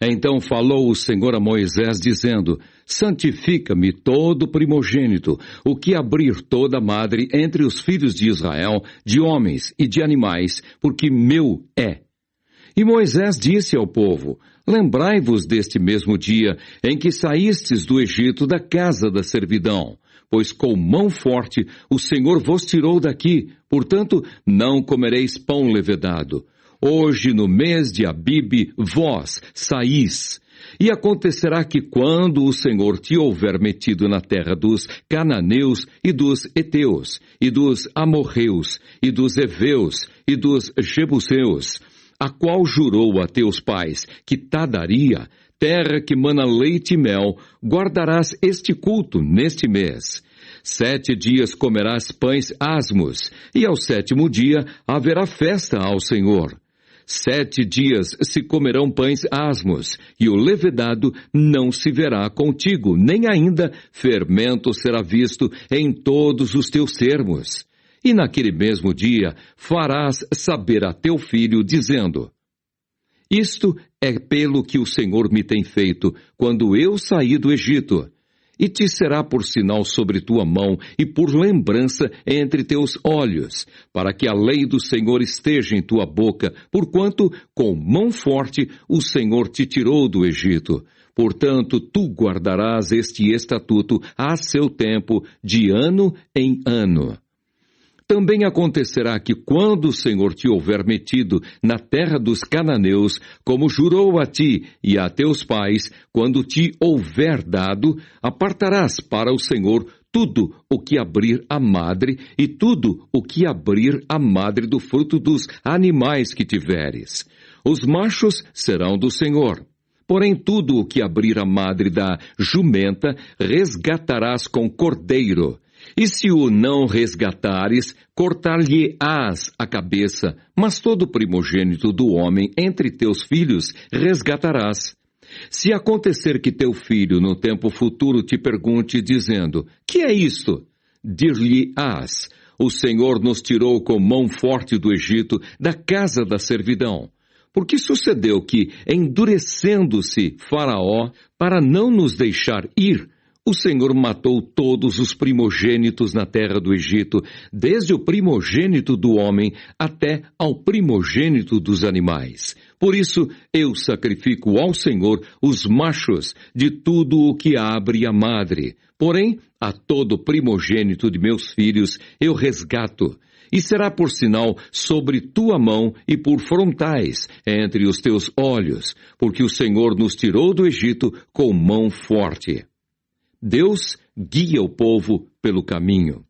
Então falou o Senhor a Moisés, dizendo: Santifica-me todo primogênito, o que abrir toda madre entre os filhos de Israel, de homens e de animais, porque meu é. E Moisés disse ao povo: Lembrai-vos deste mesmo dia em que saístes do Egito da casa da servidão. Pois com mão forte o Senhor vos tirou daqui, portanto não comereis pão levedado. Hoje, no mês de Abibe, vós saís. E acontecerá que quando o Senhor te houver metido na terra dos cananeus e dos heteus, e dos amorreus, e dos heveus, e dos jebuseus, a qual jurou a teus pais que te daria, terra que mana leite e mel, guardarás este culto neste mês. 7 dias comerás pães asmos, e ao 7º dia haverá festa ao Senhor. 7 dias se comerão pães asmos, e o levedado não se verá contigo, nem ainda fermento será visto em todos os teus termos. E naquele mesmo dia farás saber a teu filho, dizendo: isto é pelo que o Senhor me tem feito, quando eu saí do Egito. E te será por sinal sobre tua mão e por lembrança entre teus olhos, para que a lei do Senhor esteja em tua boca, porquanto com mão forte o Senhor te tirou do Egito. Portanto, tu guardarás este estatuto a seu tempo, de ano em ano. Também acontecerá que quando o Senhor te houver metido na terra dos cananeus, como jurou a ti e a teus pais, quando te houver dado, apartarás para o Senhor tudo o que abrir a madre e tudo o que abrir a madre do fruto dos animais que tiveres. Os machos serão do Senhor. Porém, tudo o que abrir a madre da jumenta, resgatarás com cordeiro. E se o não resgatares, cortar-lhe-ás a cabeça, mas todo primogênito do homem entre teus filhos resgatarás. Se acontecer que teu filho no tempo futuro te pergunte, dizendo: que é isto? Dir-lhe-ás: o Senhor nos tirou com mão forte do Egito, da casa da servidão. Porque sucedeu que, endurecendo-se Faraó para não nos deixar ir, o Senhor matou todos os primogênitos na terra do Egito, desde o primogênito do homem até ao primogênito dos animais. Por isso, eu sacrifico ao Senhor os machos de tudo o que abre a madre. Porém, a todo primogênito de meus filhos eu resgato. E será por sinal sobre tua mão e por frontais entre os teus olhos, porque o Senhor nos tirou do Egito com mão forte. Deus guia o povo pelo caminho.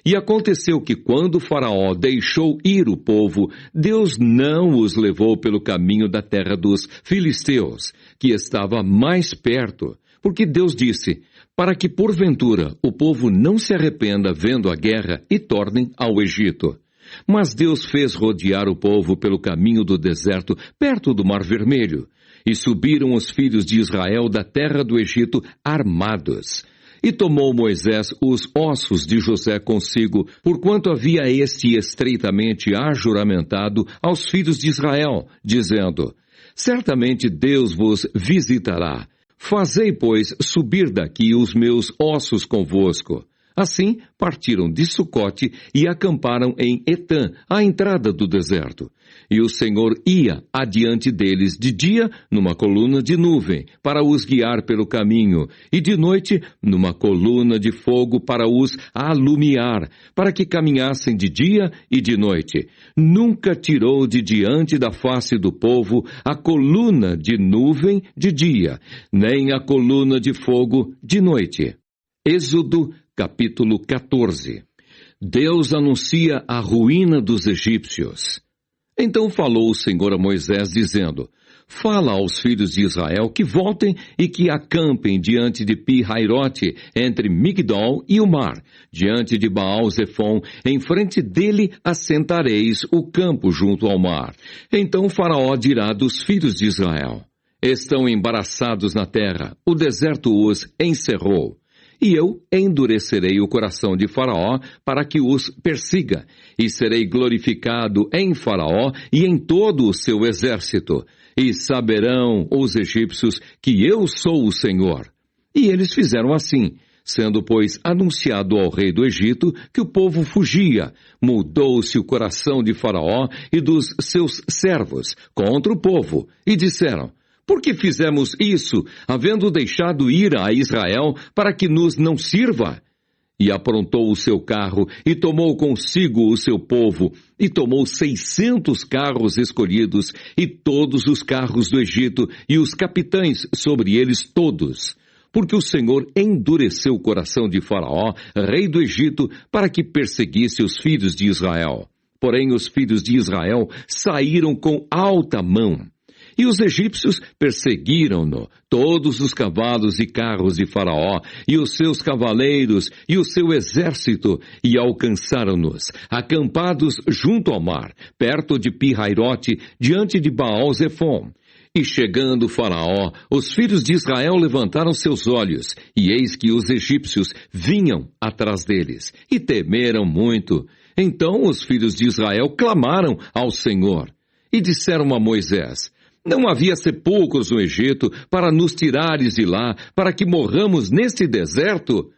E aconteceu que quando Faraó deixou ir o povo, Deus não os levou pelo caminho da terra dos filisteus, que estava mais perto, porque Deus disse: para que porventura o povo não se arrependa vendo a guerra e tornem ao Egito. Mas Deus fez rodear o povo pelo caminho do deserto, perto do Mar Vermelho. E subiram os filhos de Israel da terra do Egito armados. E tomou Moisés os ossos de José consigo, porquanto havia este estreitamente ajuramentado aos filhos de Israel, dizendo: certamente Deus vos visitará. Fazei, pois, subir daqui os meus ossos convosco. Assim, partiram de Sucote e acamparam em Etã, à entrada do deserto. E o Senhor ia adiante deles de dia numa coluna de nuvem, para os guiar pelo caminho, e de noite numa coluna de fogo para os alumiar, para que caminhassem de dia e de noite. Nunca tirou de diante da face do povo a coluna de nuvem de dia, nem a coluna de fogo de noite. Êxodo capítulo 14. Deus anuncia a ruína dos egípcios. Então falou o Senhor a Moisés, dizendo: fala aos filhos de Israel que voltem e que acampem diante de Pi-Hairote, entre Migdol e o mar, diante de Baal-Zefon, em frente dele assentareis o campo junto ao mar. Então Faraó dirá dos filhos de Israel: estão embaraçados na terra, o deserto os encerrou. E eu endurecerei o coração de Faraó para que os persiga, e serei glorificado em Faraó e em todo o seu exército. E saberão os egípcios que eu sou o Senhor. E eles fizeram assim, sendo, pois, anunciado ao rei do Egito que o povo fugia. Mudou-se o coração de Faraó e dos seus servos contra o povo, e disseram: por que fizemos isso, havendo deixado ir a Israel para que nos não sirva? E aprontou o seu carro, e tomou consigo o seu povo, e tomou 600 carros escolhidos, e todos os carros do Egito, e os capitães sobre eles todos. Porque o Senhor endureceu o coração de Faraó, rei do Egito, para que perseguisse os filhos de Israel. Porém, os filhos de Israel saíram com alta mão. E os egípcios perseguiram-no, todos os cavalos e carros de Faraó, e os seus cavaleiros, e o seu exército, e alcançaram-nos, acampados junto ao mar, perto de Pi-Hairote, diante de Baal-Zefon. E chegando Faraó, os filhos de Israel levantaram seus olhos, e eis que os egípcios vinham atrás deles, e temeram muito. Então os filhos de Israel clamaram ao Senhor, e disseram a Moisés: não havia sepulcros no Egito para nos tirares de lá, para que morramos neste deserto?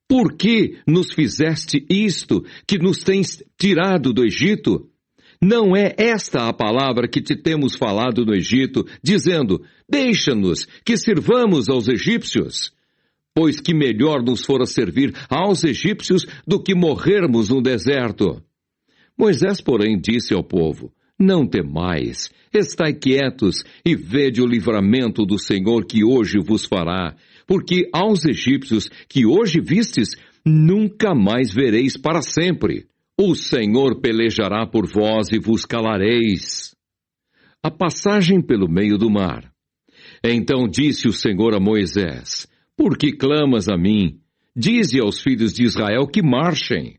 Por que nos fizeste isto, que nos tens tirado do Egito? Não é esta a palavra que te temos falado no Egito, dizendo: deixa-nos, que sirvamos aos egípcios? Pois que melhor nos fora servir aos egípcios do que morrermos no deserto. Moisés, porém, disse ao povo: não temais, estai quietos e vede o livramento do Senhor que hoje vos fará, porque aos egípcios que hoje vistes, nunca mais vereis para sempre. O Senhor pelejará por vós e vos calareis. A passagem pelo meio do mar. Então disse o Senhor a Moisés: por que clamas a mim? Dize aos filhos de Israel que marchem.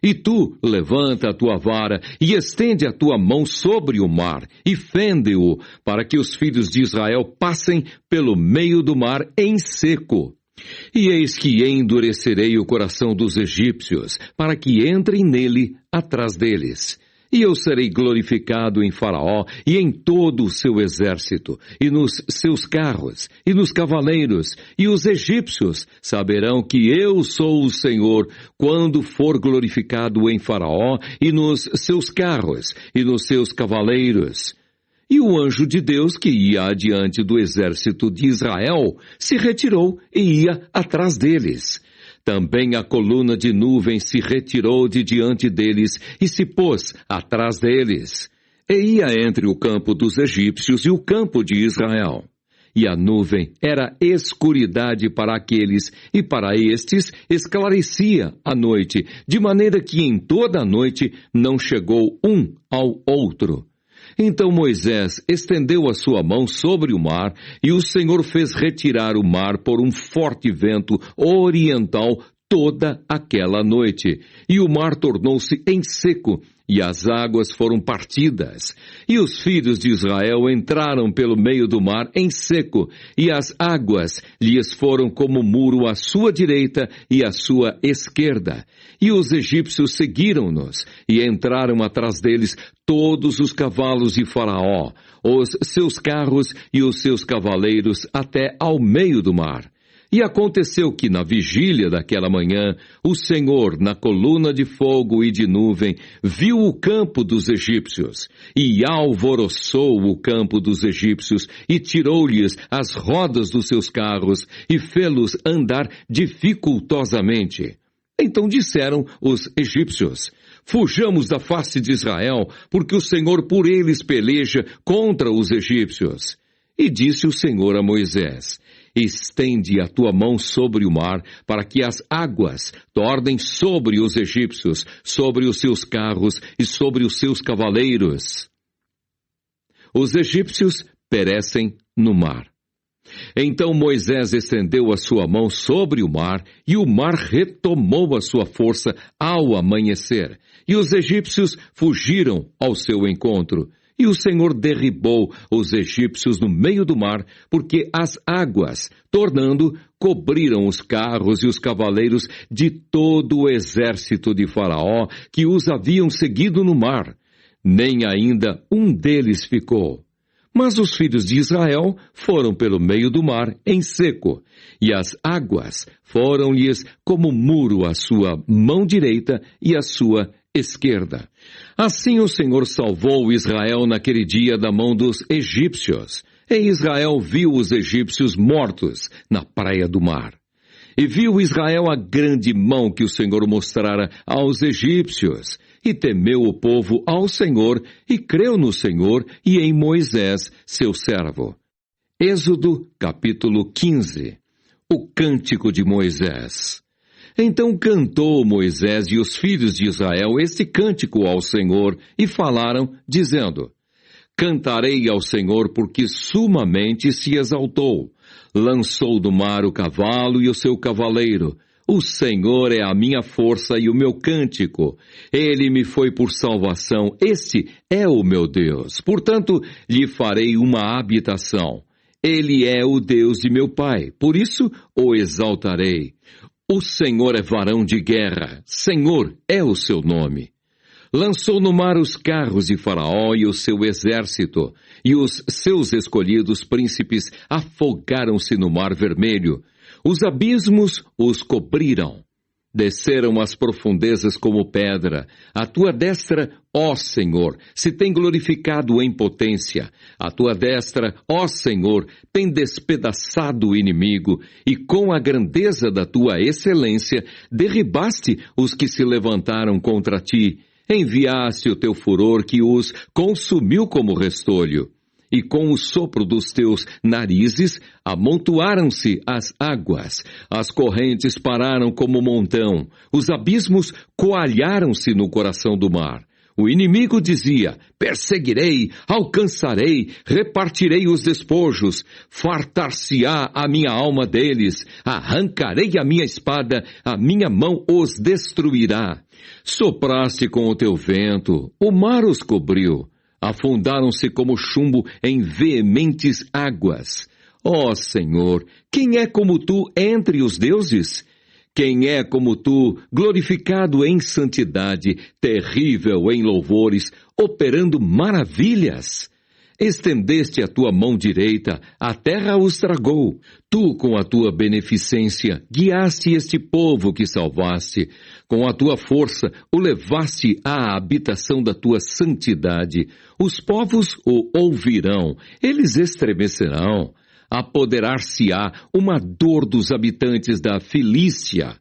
E tu levanta a tua vara e estende a tua mão sobre o mar e fende-o, para que os filhos de Israel passem pelo meio do mar em seco. E eis que endurecerei o coração dos egípcios, para que entrem nele atrás deles. E eu serei glorificado em Faraó e em todo o seu exército, e nos seus carros, e nos cavaleiros, e os egípcios saberão que eu sou o Senhor, quando for glorificado em Faraó, e nos seus carros, e nos seus cavaleiros. E o anjo de Deus, que ia adiante do exército de Israel, se retirou e ia atrás deles. Também a coluna de nuvem se retirou de diante deles e se pôs atrás deles. E ia entre o campo dos egípcios e o campo de Israel. E a nuvem era escuridade para aqueles, e para estes esclarecia a noite, de maneira que em toda a noite não chegou um ao outro. Então Moisés estendeu a sua mão sobre o mar, e o Senhor fez retirar o mar por um forte vento oriental toda aquela noite. E o mar tornou-se em seco, e as águas foram partidas. E os filhos de Israel entraram pelo meio do mar em seco, e as águas lhes foram como muro à sua direita e à sua esquerda. E os egípcios seguiram-nos, e entraram atrás deles todos os cavalos de Faraó, os seus carros e os seus cavaleiros até ao meio do mar. E aconteceu que na vigília daquela manhã, o Senhor, na coluna de fogo e de nuvem, viu o campo dos egípcios, e alvoroçou o campo dos egípcios, e tirou-lhes as rodas dos seus carros, e fê-los andar dificultosamente. Então disseram os egípcios: fujamos da face de Israel, porque o Senhor por eles peleja contra os egípcios. E disse o Senhor a Moisés: estende a tua mão sobre o mar, para que as águas tornem sobre os egípcios, sobre os seus carros e sobre os seus cavaleiros. Os egípcios perecem no mar. Então Moisés estendeu a sua mão sobre o mar, e o mar retomou a sua força ao amanhecer, e os egípcios fugiram ao seu encontro. E o Senhor derribou os egípcios no meio do mar, porque as águas, tornando, cobriram os carros e os cavaleiros de todo o exército de Faraó, que os haviam seguido no mar. Nem ainda um deles ficou. Mas os filhos de Israel foram pelo meio do mar em seco, e as águas foram-lhes como muro à sua mão direita e à sua esquerda. Assim o Senhor salvou Israel naquele dia da mão dos egípcios. E Israel viu os egípcios mortos na praia do mar. E viu Israel a grande mão que o Senhor mostrara aos egípcios. E temeu o povo ao Senhor, e creu no Senhor e em Moisés, seu servo. Êxodo, capítulo 15. O cântico de Moisés. Então cantou Moisés e os filhos de Israel este cântico ao Senhor, e falaram, dizendo: Cantarei ao Senhor porque sumamente se exaltou. Lançou do mar o cavalo e o seu cavaleiro. O Senhor é a minha força e o meu cântico. Ele me foi por salvação. Esse é o meu Deus. Portanto, lhe farei uma habitação. Ele é o Deus de meu pai. Por isso, o exaltarei. O Senhor é varão de guerra. Senhor é o seu nome. Lançou no mar os carros de Faraó e o seu exército, e os seus escolhidos príncipes afogaram-se no mar vermelho. Os abismos os cobriram. Desceram as profundezas como pedra. A tua destra, ó Senhor, se tem glorificado em potência. A tua destra, ó Senhor, tem despedaçado o inimigo, e com a grandeza da tua excelência, derribaste os que se levantaram contra ti. Enviaste o teu furor que os consumiu como restolho. E com o sopro dos teus narizes amontoaram-se as águas. As correntes pararam como montão. Os abismos coalharam-se no coração do mar. O inimigo dizia: perseguirei, alcançarei, repartirei os despojos, fartar-se-á a minha alma deles, arrancarei a minha espada, a minha mão os destruirá. Sopraste com o teu vento, o mar os cobriu, afundaram-se como chumbo em veementes águas. Ó Senhor, quem é como tu entre os deuses? Quem é como tu, glorificado em santidade, terrível em louvores, operando maravilhas? Estendeste a tua mão direita, a terra os tragou. Tu, com a tua beneficência, guiaste este povo que salvaste. Com a tua força, o levaste à habitação da tua santidade. Os povos o ouvirão, eles estremecerão. Apoderar-se-á uma dor dos habitantes da Filístia.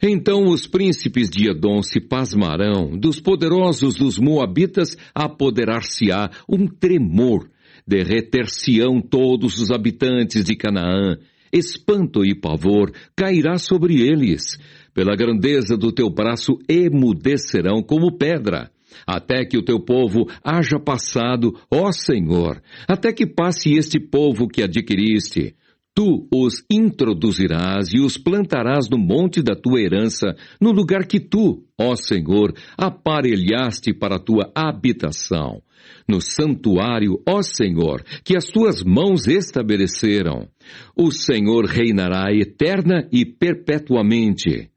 Então os príncipes de Edom se pasmarão, dos poderosos dos Moabitas apoderar-se-á um tremor. Derreter-se-ão todos os habitantes de Canaã. Espanto e pavor cairá sobre eles. Pela grandeza do teu braço emudecerão como pedra. Até que o teu povo haja passado, ó Senhor, até que passe este povo que adquiriste. Tu os introduzirás e os plantarás no monte da tua herança, no lugar que tu, ó Senhor, aparelhaste para a tua habitação. No santuário, ó Senhor, que as tuas mãos estabeleceram. O Senhor reinará eterna e perpetuamente.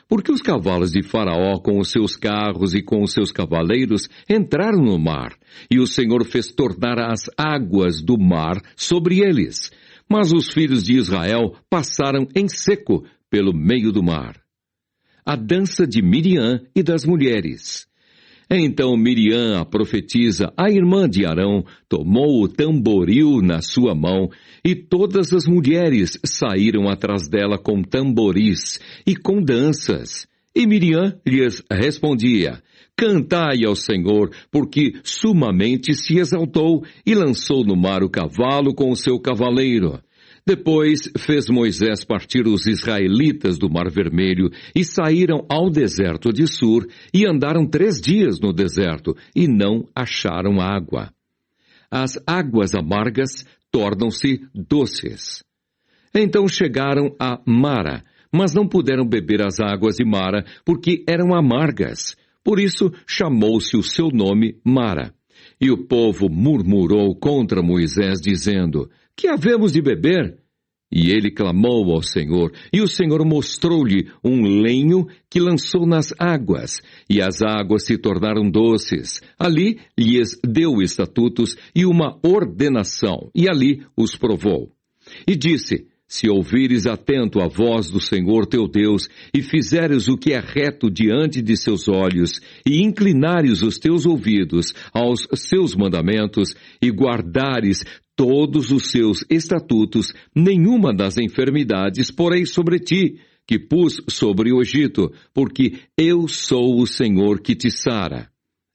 Porque os cavalos de Faraó, com os seus carros e com os seus cavaleiros, entraram no mar, e o Senhor fez tornar as águas do mar sobre eles. Mas os filhos de Israel passaram em seco pelo meio do mar. A dança de Miriam e das mulheres. Então Miriam, a profetisa, a irmã de Arão, tomou o tamboril na sua mão, e todas as mulheres saíram atrás dela com tamboris e com danças. E Miriam lhes respondia: cantai ao Senhor, porque sumamente se exaltou, e lançou no mar o cavalo com o seu cavaleiro. Depois fez Moisés partir os israelitas do Mar Vermelho, e saíram ao deserto de Sur, e andaram 3 dias no deserto, e não acharam água. As águas amargas tornam-se doces. Então chegaram a Mara, mas não puderam beber as águas de Mara, porque eram amargas. Por isso chamou-se o seu nome Mara. E o povo murmurou contra Moisés, dizendo: que havemos de beber? E ele clamou ao Senhor, e o Senhor mostrou-lhe um lenho que lançou nas águas, e as águas se tornaram doces. Ali lhes deu estatutos e uma ordenação, e ali os provou. E disse: se ouvires atento a voz do Senhor teu Deus, e fizeres o que é reto diante de seus olhos, e inclinares os teus ouvidos aos seus mandamentos, e guardares todos os seus estatutos, nenhuma das enfermidades porei sobre ti, que pus sobre o Egito, porque eu sou o Senhor que te sara.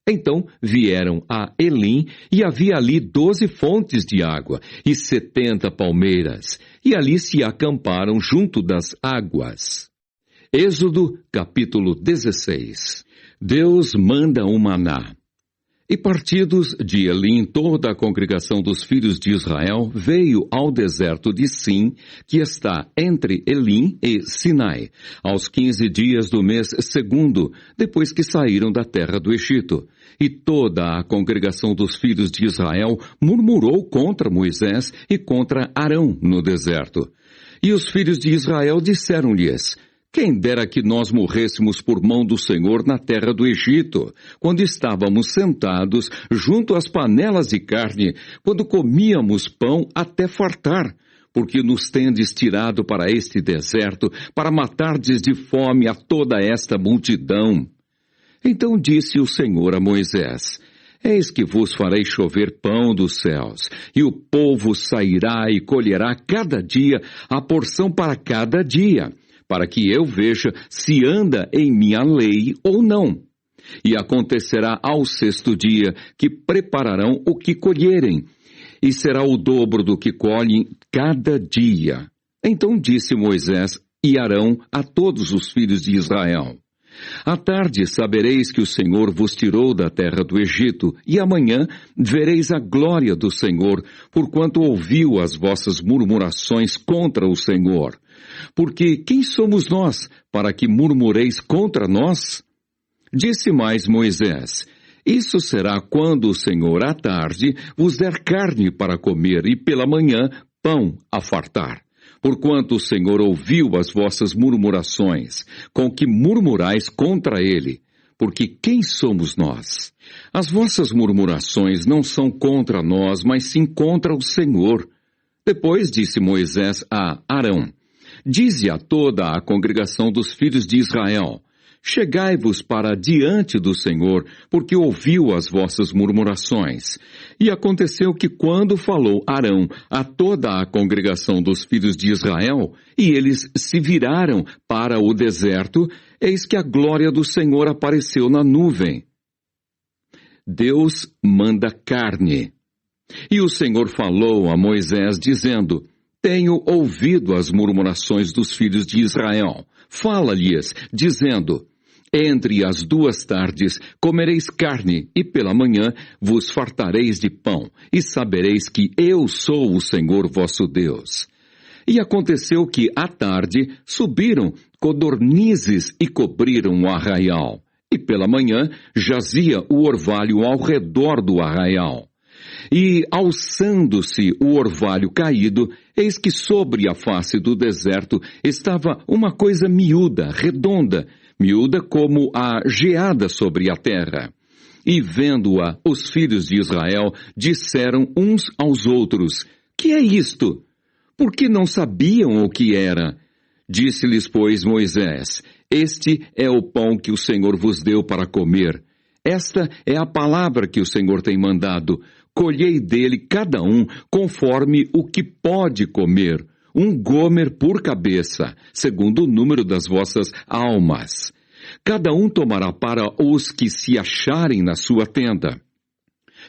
Então vieram a Elim, e havia ali 12 fontes de água, e 70 palmeiras, e ali se acamparam junto das águas. Êxodo, capítulo 16. Deus manda um maná. E partidos de Elim, toda a congregação dos filhos de Israel veio ao deserto de Sim, que está entre Elim e Sinai, aos 15 dias do mês segundo, depois que saíram da terra do Egito. E toda a congregação dos filhos de Israel murmurou contra Moisés e contra Arão no deserto. E os filhos de Israel disseram-lhes: quem dera que nós morrêssemos por mão do Senhor na terra do Egito, quando estávamos sentados junto às panelas de carne, quando comíamos pão até fartar, porque nos tendes tirado para este deserto, para matardes de fome a toda esta multidão. Então disse o Senhor a Moisés: eis que vos farei chover pão dos céus, e o povo sairá e colherá cada dia a porção para cada dia, para que eu veja se anda em minha lei ou não. E acontecerá ao sexto dia que prepararão o que colherem, e será o dobro do que colhem cada dia. Então disse Moisés e Arão a todos os filhos de Israel: à tarde sabereis que o Senhor vos tirou da terra do Egito, e amanhã vereis a glória do Senhor, porquanto ouviu as vossas murmurações contra o Senhor. Porque quem somos nós, para que murmureis contra nós? Disse mais Moisés: isso será quando o Senhor à tarde vos der carne para comer, e pela manhã pão a fartar. Porquanto o Senhor ouviu as vossas murmurações, com que murmurais contra ele. Porque quem somos nós? As vossas murmurações não são contra nós, mas sim contra o Senhor. Depois disse Moisés a Arão: dize a toda a congregação dos filhos de Israel: chegai-vos para diante do Senhor, porque ouviu as vossas murmurações. E aconteceu que quando falou Arão a toda a congregação dos filhos de Israel, e eles se viraram para o deserto, eis que a glória do Senhor apareceu na nuvem. Deus manda carne. E o Senhor falou a Moisés, dizendo: tenho ouvido as murmurações dos filhos de Israel. Fala-lhes, dizendo: entre as duas tardes comereis carne, e pela manhã vos fartareis de pão, e sabereis que eu sou o Senhor vosso Deus. E aconteceu que, à tarde, subiram codornizes e cobriram o arraial, e pela manhã jazia o orvalho ao redor do arraial. E, alçando-se o orvalho caído, eis que sobre a face do deserto estava uma coisa miúda, redonda, miúda como a geada sobre a terra. E vendo-a, os filhos de Israel disseram uns aos outros: que é isto? Porque não sabiam o que era. Disse-lhes, pois, Moisés: este é o pão que o Senhor vos deu para comer. Esta é a palavra que o Senhor tem mandado. Colhei dele cada um conforme o que pode comer, um gomer por cabeça, segundo o número das vossas almas. Cada um tomará para os que se acharem na sua tenda.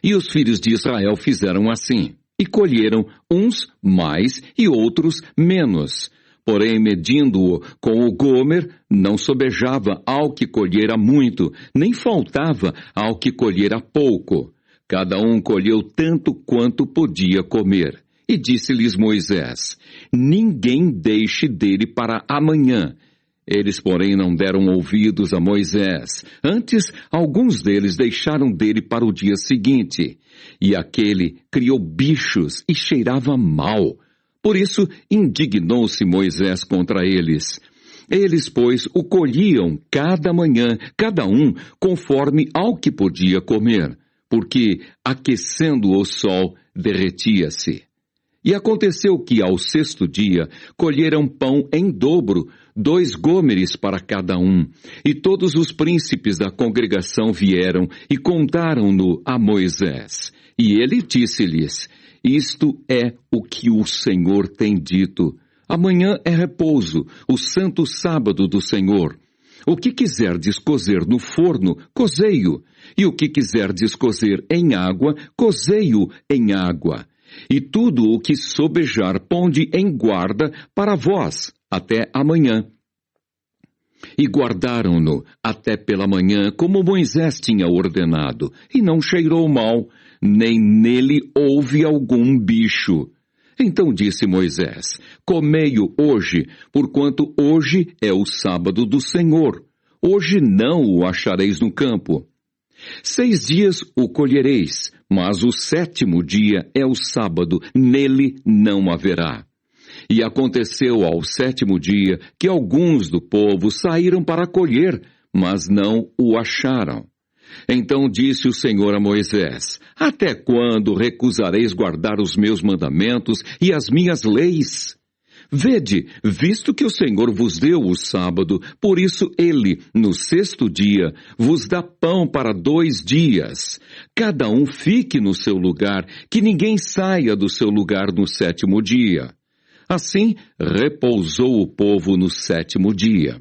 E os filhos de Israel fizeram assim, e colheram uns mais e outros menos. Porém, medindo-o com o gomer, não sobejava ao que colhera muito, nem faltava ao que colhera pouco. Cada um colheu tanto quanto podia comer. E disse-lhes Moisés: ninguém deixe dele para amanhã. Eles, porém, não deram ouvidos a Moisés. Antes, alguns deles deixaram dele para o dia seguinte. E aquele criou bichos e cheirava mal. Por isso, indignou-se Moisés contra eles. Eles, pois, o colhiam cada manhã, cada um, conforme ao que podia comer, porque, aquecendo o sol, derretia-se. E aconteceu que, ao sexto dia, colheram pão em dobro, 2 gômeres para cada um. E todos os príncipes da congregação vieram e contaram-no a Moisés. E ele disse-lhes: isto é o que o Senhor tem dito. Amanhã é repouso, o santo sábado do Senhor. O que quiserdes cozer no forno, cozei-o. E o que quiserdes cozer em água, cozei-o em água. E tudo o que sobejar ponde em guarda para vós, até amanhã. E guardaram-no até pela manhã, como Moisés tinha ordenado, e não cheirou mal, nem nele houve algum bicho. Então disse Moisés: comei-o hoje, porquanto hoje é o sábado do Senhor. Hoje não o achareis no campo. 6 dias o colhereis, mas o 7º dia é o sábado, nele não haverá. E aconteceu ao 7º dia que alguns do povo saíram para colher, mas não o acharam. Então disse o Senhor a Moisés: até quando recusareis guardar os meus mandamentos e as minhas leis? Vede, visto que o Senhor vos deu o sábado, por isso ele, no 6º dia, vos dá pão para 2 dias. Cada um fique no seu lugar, que ninguém saia do seu lugar no 7º dia. Assim, repousou o povo no 7º dia.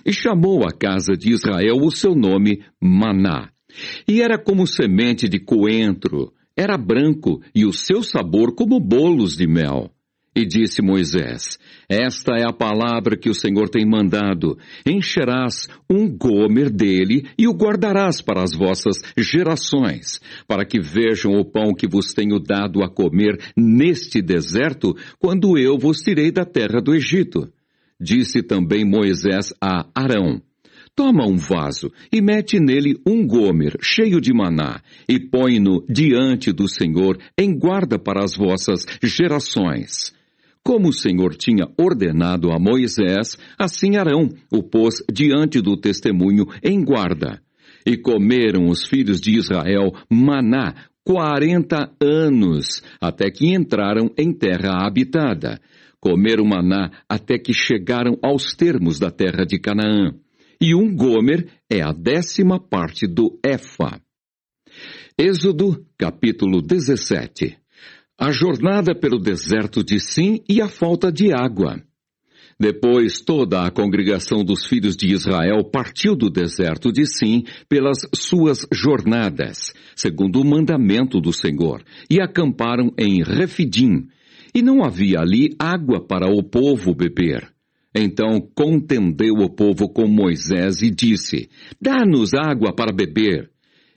E chamou a casa de Israel o seu nome Maná. E era como semente de coentro, era branco, e o seu sabor como bolos de mel. E disse Moisés: esta é a palavra que o Senhor tem mandado. Encherás um gomer dele e o guardarás para as vossas gerações, para que vejam o pão que vos tenho dado a comer neste deserto, quando eu vos tirei da terra do Egito. Disse também Moisés a Arão: toma um vaso e mete nele um gomer cheio de maná e põe-no diante do Senhor em guarda para as vossas gerações. Como o Senhor tinha ordenado a Moisés, assim Arão o pôs diante do testemunho em guarda. E comeram os filhos de Israel maná 40 anos, até que entraram em terra habitada. Comeram maná até que chegaram aos termos da terra de Canaã. E um gomer é a 10ª parte do efa. Êxodo, capítulo 17. A jornada pelo deserto de Sim e a falta de água. Depois toda a congregação dos filhos de Israel partiu do deserto de Sim pelas suas jornadas, segundo o mandamento do Senhor, e acamparam em Refidim. E não havia ali água para o povo beber. Então contendeu o povo com Moisés e disse: dá-nos água para beber.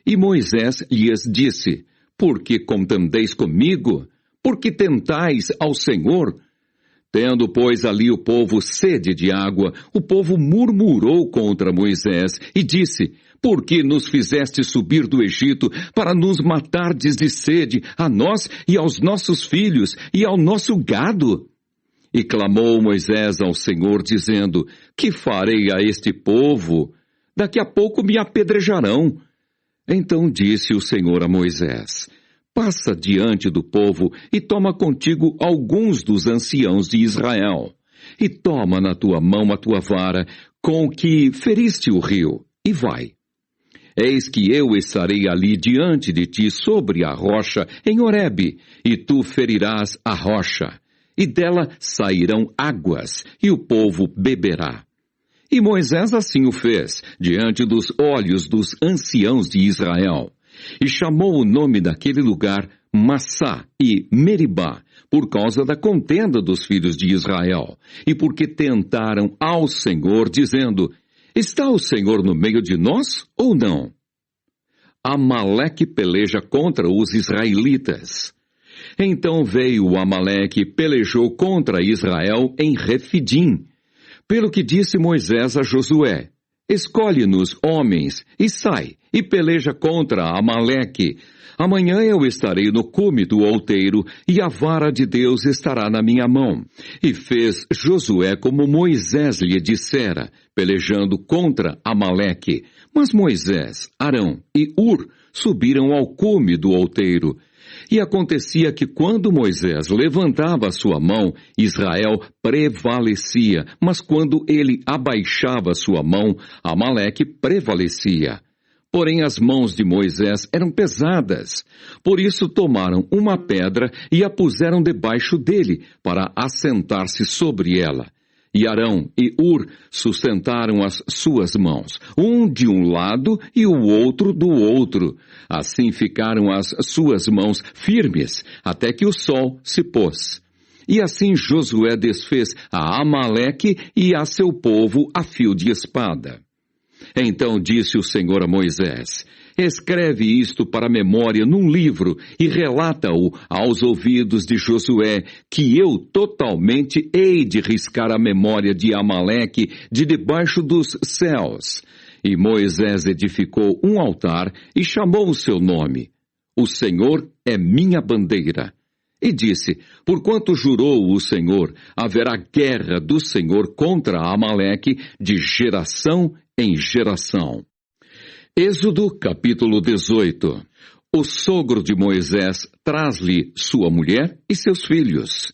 E Moisés lhes disse: por que contendeis comigo? Por que tentais ao Senhor? Tendo, pois, ali o povo sede de água, o povo murmurou contra Moisés e disse: por que nos fizeste subir do Egito para nos matardes de sede, a nós e aos nossos filhos e ao nosso gado? E clamou Moisés ao Senhor, dizendo: que farei a este povo? Daqui a pouco me apedrejarão. Então disse o Senhor a Moisés: passa diante do povo e toma contigo alguns dos anciãos de Israel. E toma na tua mão a tua vara com que feriste o rio, e vai. Eis que eu estarei ali diante de ti sobre a rocha em Horebe, e tu ferirás a rocha, e dela sairão águas, e o povo beberá. E Moisés assim o fez, diante dos olhos dos anciãos de Israel. E chamou o nome daquele lugar Massá e Meribá, por causa da contenda dos filhos de Israel, e porque tentaram ao Senhor, dizendo: está o Senhor no meio de nós ou não? Amaleque peleja contra os israelitas. Então veio o Amaleque e pelejou contra Israel em Refidim. Pelo que disse Moisés a Josué: escolhe-nos homens e sai, e peleja contra Amaleque. Amanhã eu estarei no cume do outeiro, e a vara de Deus estará na minha mão. E fez Josué como Moisés lhe dissera, pelejando contra Amaleque. Mas Moisés, Arão e Ur subiram ao cume do outeiro. E acontecia que quando Moisés levantava a sua mão, Israel prevalecia, mas quando ele abaixava a sua mão, Amaleque prevalecia. Porém as mãos de Moisés eram pesadas, por isso tomaram uma pedra e a puseram debaixo dele, para assentar-se sobre ela. E Arão e Ur sustentaram as suas mãos, um de um lado e o outro do outro. Assim ficaram as suas mãos firmes, até que o sol se pôs. E assim Josué desfez a Amaleque e a seu povo a fio de espada. Então disse o Senhor a Moisés: escreve isto para a memória num livro e relata-o aos ouvidos de Josué, que eu totalmente hei de riscar a memória de Amaleque de debaixo dos céus. E Moisés edificou um altar e chamou o seu nome: O Senhor é minha bandeira. E disse: porquanto jurou o Senhor, haverá guerra do Senhor contra Amaleque de geração em geração. Êxodo capítulo 18. O sogro de Moisés traz-lhe sua mulher e seus filhos.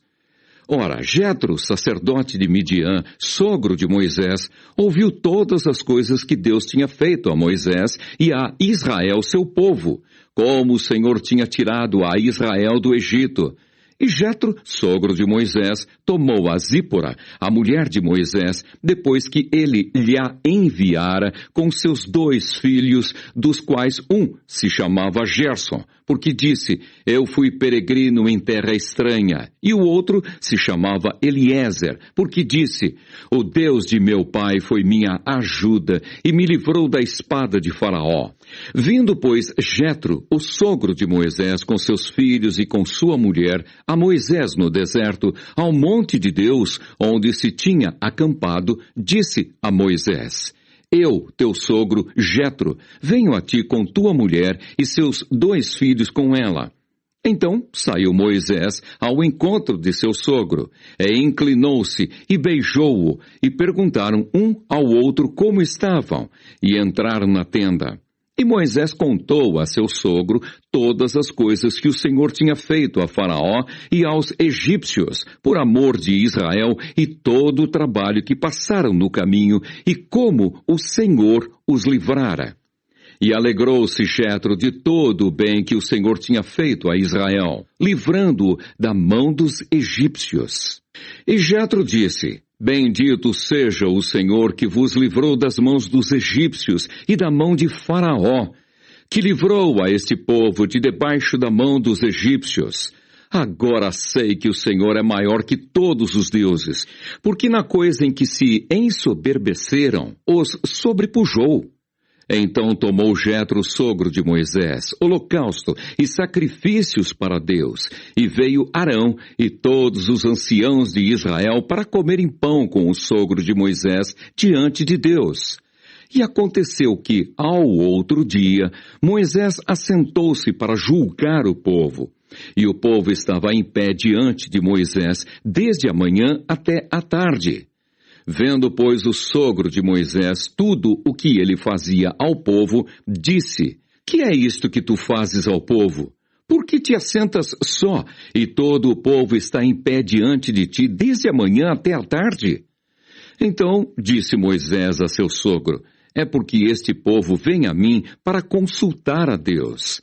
Ora, Jetro, sacerdote de Midian, sogro de Moisés, ouviu todas as coisas que Deus tinha feito a Moisés e a Israel, seu povo, como o Senhor tinha tirado a Israel do Egito. E Jetro, sogro de Moisés, tomou a Zípora, a mulher de Moisés, depois que ele lhe a enviara com seus 2 filhos, dos quais um se chamava Gerson, porque disse: eu fui peregrino em terra estranha, e o outro se chamava Eliezer, porque disse: o Deus de meu pai foi minha ajuda e me livrou da espada de Faraó. Vindo, pois, Jetro, o sogro de Moisés, com seus filhos e com sua mulher, a Moisés no deserto, ao monte de Deus, onde se tinha acampado, disse a Moisés: eu, teu sogro, Jetro, venho a ti com tua mulher e seus 2 filhos com ela. Então saiu Moisés ao encontro de seu sogro, e inclinou-se e beijou-o, e perguntaram um ao outro como estavam, e entraram na tenda. E Moisés contou a seu sogro todas as coisas que o Senhor tinha feito a Faraó e aos egípcios, por amor de Israel, e todo o trabalho que passaram no caminho, e como o Senhor os livrara. E alegrou-se Jetro de todo o bem que o Senhor tinha feito a Israel, livrando-o da mão dos egípcios. E Jetro disse: bendito seja o Senhor que vos livrou das mãos dos egípcios e da mão de Faraó, que livrou a este povo de debaixo da mão dos egípcios. Agora sei que o Senhor é maior que todos os deuses, porque na coisa em que se ensoberbeceram, os sobrepujou. Então tomou Jetro, sogro de Moisés, holocausto e sacrifícios para Deus, e veio Arão e todos os anciãos de Israel para comerem pão com o sogro de Moisés diante de Deus. E aconteceu que, ao outro dia, Moisés assentou-se para julgar o povo. E o povo estava em pé diante de Moisés, desde a manhã até a tarde. Vendo, pois, o sogro de Moisés tudo o que ele fazia ao povo, disse: que é isto que tu fazes ao povo? Por que te assentas só, e todo o povo está em pé diante de ti desde a manhã até a tarde? Então disse Moisés a seu sogro: é porque este povo vem a mim para consultar a Deus.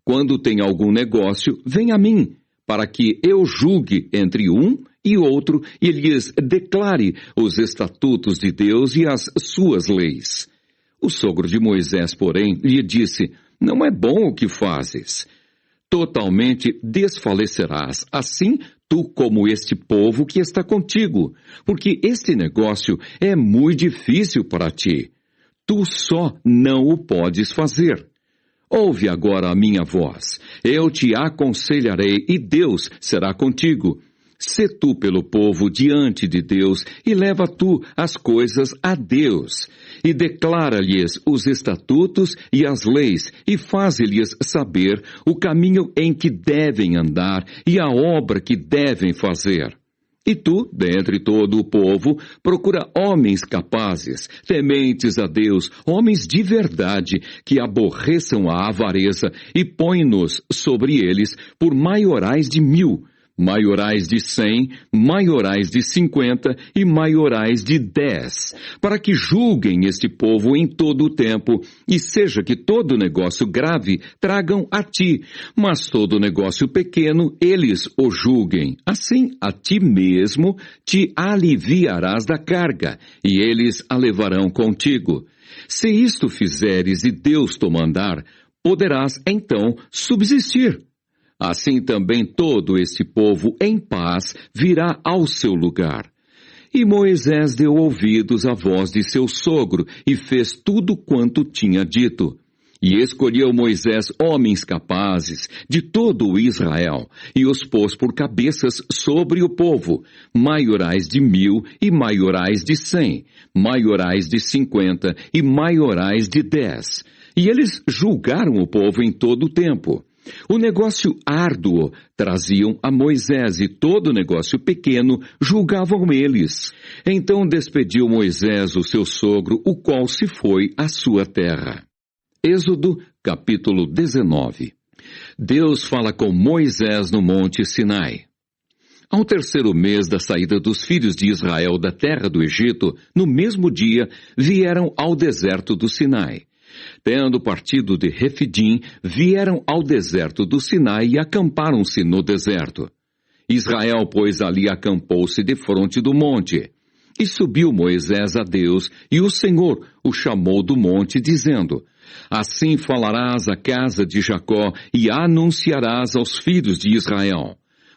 Quando tem algum negócio, vem a mim, para que eu julgue entre um e outro, e lhes declare os estatutos de Deus e as suas leis. O sogro de Moisés, porém, lhe disse: não é bom o que fazes. Totalmente desfalecerás, assim tu como este povo que está contigo, porque este negócio é muito difícil para ti. Tu só não o podes fazer. Ouve agora a minha voz, eu te aconselharei e Deus será contigo. Sê tu pelo povo diante de Deus e leva tu as coisas a Deus. E declara-lhes os estatutos e as leis e faze-lhes saber o caminho em que devem andar e a obra que devem fazer. E tu, dentre todo o povo, procura homens capazes, tementes a Deus, homens de verdade, que aborreçam a avareza e põe-nos sobre eles por maiorais de 1000, maiorais de 100, maiorais de 50 e maiorais de 10, para que julguem este povo em todo o tempo, e seja que todo negócio grave tragam a ti, mas todo negócio pequeno eles o julguem. Assim a ti mesmo te aliviarás da carga, e eles a levarão contigo. Se isto fizeres e Deus te mandar, poderás então subsistir. Assim também todo esse povo em paz virá ao seu lugar. E Moisés deu ouvidos à voz de seu sogro e fez tudo quanto tinha dito. E escolheu Moisés homens capazes de todo o Israel, e os pôs por cabeças sobre o povo, maiorais de 1.000 e maiorais de 100, maiorais de 50 e maiorais de 10. E eles julgaram o povo em todo o tempo. O negócio árduo traziam a Moisés, e todo negócio pequeno julgavam eles. Então despediu Moisés o seu sogro, o qual se foi à sua terra. Êxodo, capítulo 19. Deus fala com Moisés no monte Sinai. Ao terceiro mês da saída dos filhos de Israel da terra do Egito, no mesmo dia, vieram ao deserto do Sinai. Tendo partido de Refidim, vieram ao deserto do Sinai e acamparam-se no deserto. Israel, pois, ali acampou-se defronte do monte. E subiu Moisés a Deus, e o Senhor o chamou do monte, dizendo: Assim falarás à casa de Jacó e anunciarás aos filhos de Israel.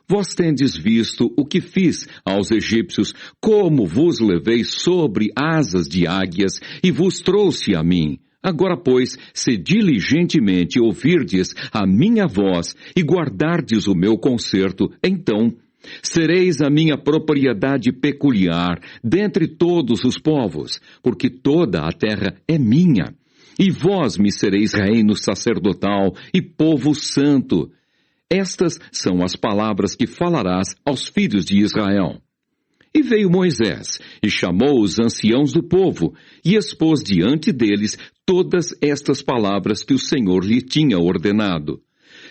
Vós tendes visto o que fiz aos egípcios, como vos levei sobre asas de águias e vos trouxe a mim. Agora, pois, se diligentemente ouvirdes a minha voz e guardardes o meu concerto, então sereis a minha propriedade peculiar dentre todos os povos, porque toda a terra é minha. E vós me sereis reino sacerdotal e povo santo. Estas são as palavras que falarás aos filhos de Israel. E veio Moisés, e chamou os anciãos do povo, e expôs diante deles todas estas palavras que o Senhor lhe tinha ordenado.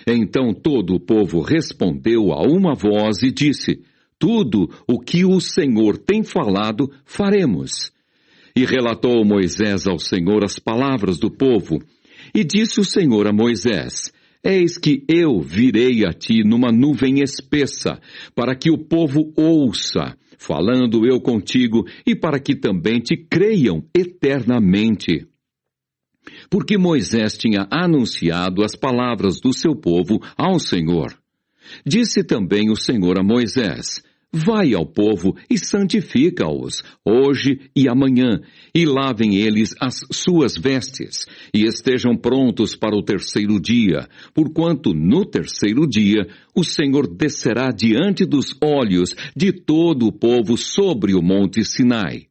Então todo o povo respondeu a uma voz e disse: Tudo o que o Senhor tem falado, faremos. E relatou Moisés ao Senhor as palavras do povo. E disse o Senhor a Moisés: Eis que eu virei a ti numa nuvem espessa, para que o povo ouça, falando eu contigo, e para que também te creiam eternamente. Porque Moisés tinha anunciado as palavras do seu povo ao Senhor. Disse também o Senhor a Moisés: Vai ao povo e santifica-os, hoje e amanhã, e lavem eles as suas vestes, e estejam prontos para o terceiro dia, porquanto no terceiro dia o Senhor descerá diante dos olhos de todo o povo sobre o monte Sinai.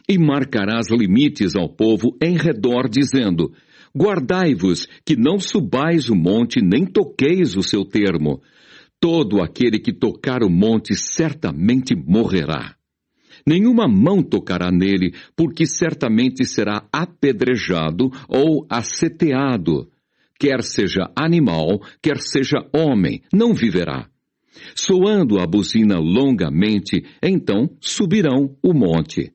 E marcarás limites ao povo em redor, dizendo: Guardai-vos, que não subais o monte, nem toqueis o seu termo. Todo aquele que tocar o monte certamente morrerá. Nenhuma mão tocará nele, porque certamente será apedrejado ou aceteado. Quer seja animal, quer seja homem, não viverá. Soando a buzina longamente, então subirão o monte.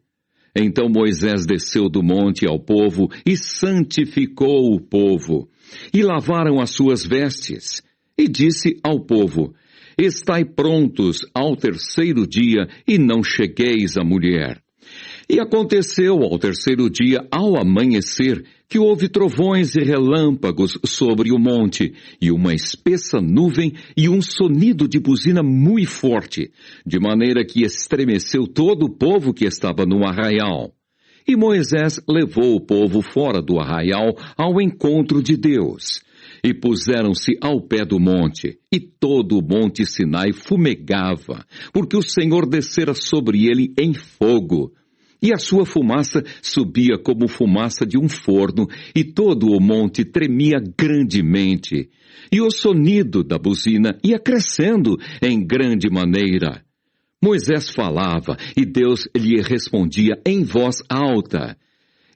Então Moisés desceu do monte ao povo e santificou o povo. E lavaram as suas vestes. E disse ao povo: Estai prontos ao terceiro dia, e não chegueis à mulher. E aconteceu ao terceiro dia, ao amanhecer, que houve trovões e relâmpagos sobre o monte, e uma espessa nuvem e um sonido de buzina muito forte, de maneira que estremeceu todo o povo que estava no arraial. E Moisés levou o povo fora do arraial ao encontro de Deus. E puseram-se ao pé do monte, e todo o monte Sinai fumegava, porque o Senhor descera sobre ele em fogo. E a sua fumaça subia como fumaça de um forno, e todo o monte tremia grandemente. E o sonido da buzina ia crescendo em grande maneira. Moisés falava, e Deus lhe respondia em voz alta.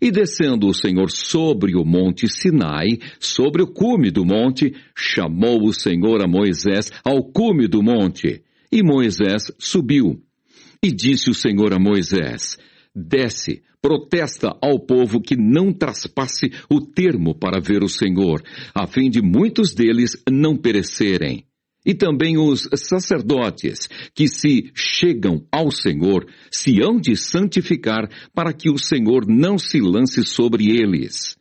E descendo o Senhor sobre o monte Sinai, sobre o cume do monte, chamou o Senhor a Moisés ao cume do monte. E Moisés subiu. E disse o Senhor a Moisés: Desce, protesta ao povo que não traspasse o termo para ver o Senhor, a fim de muitos deles não perecerem. E também os sacerdotes que se chegam ao Senhor se hão de santificar, para que o Senhor não se lance sobre eles.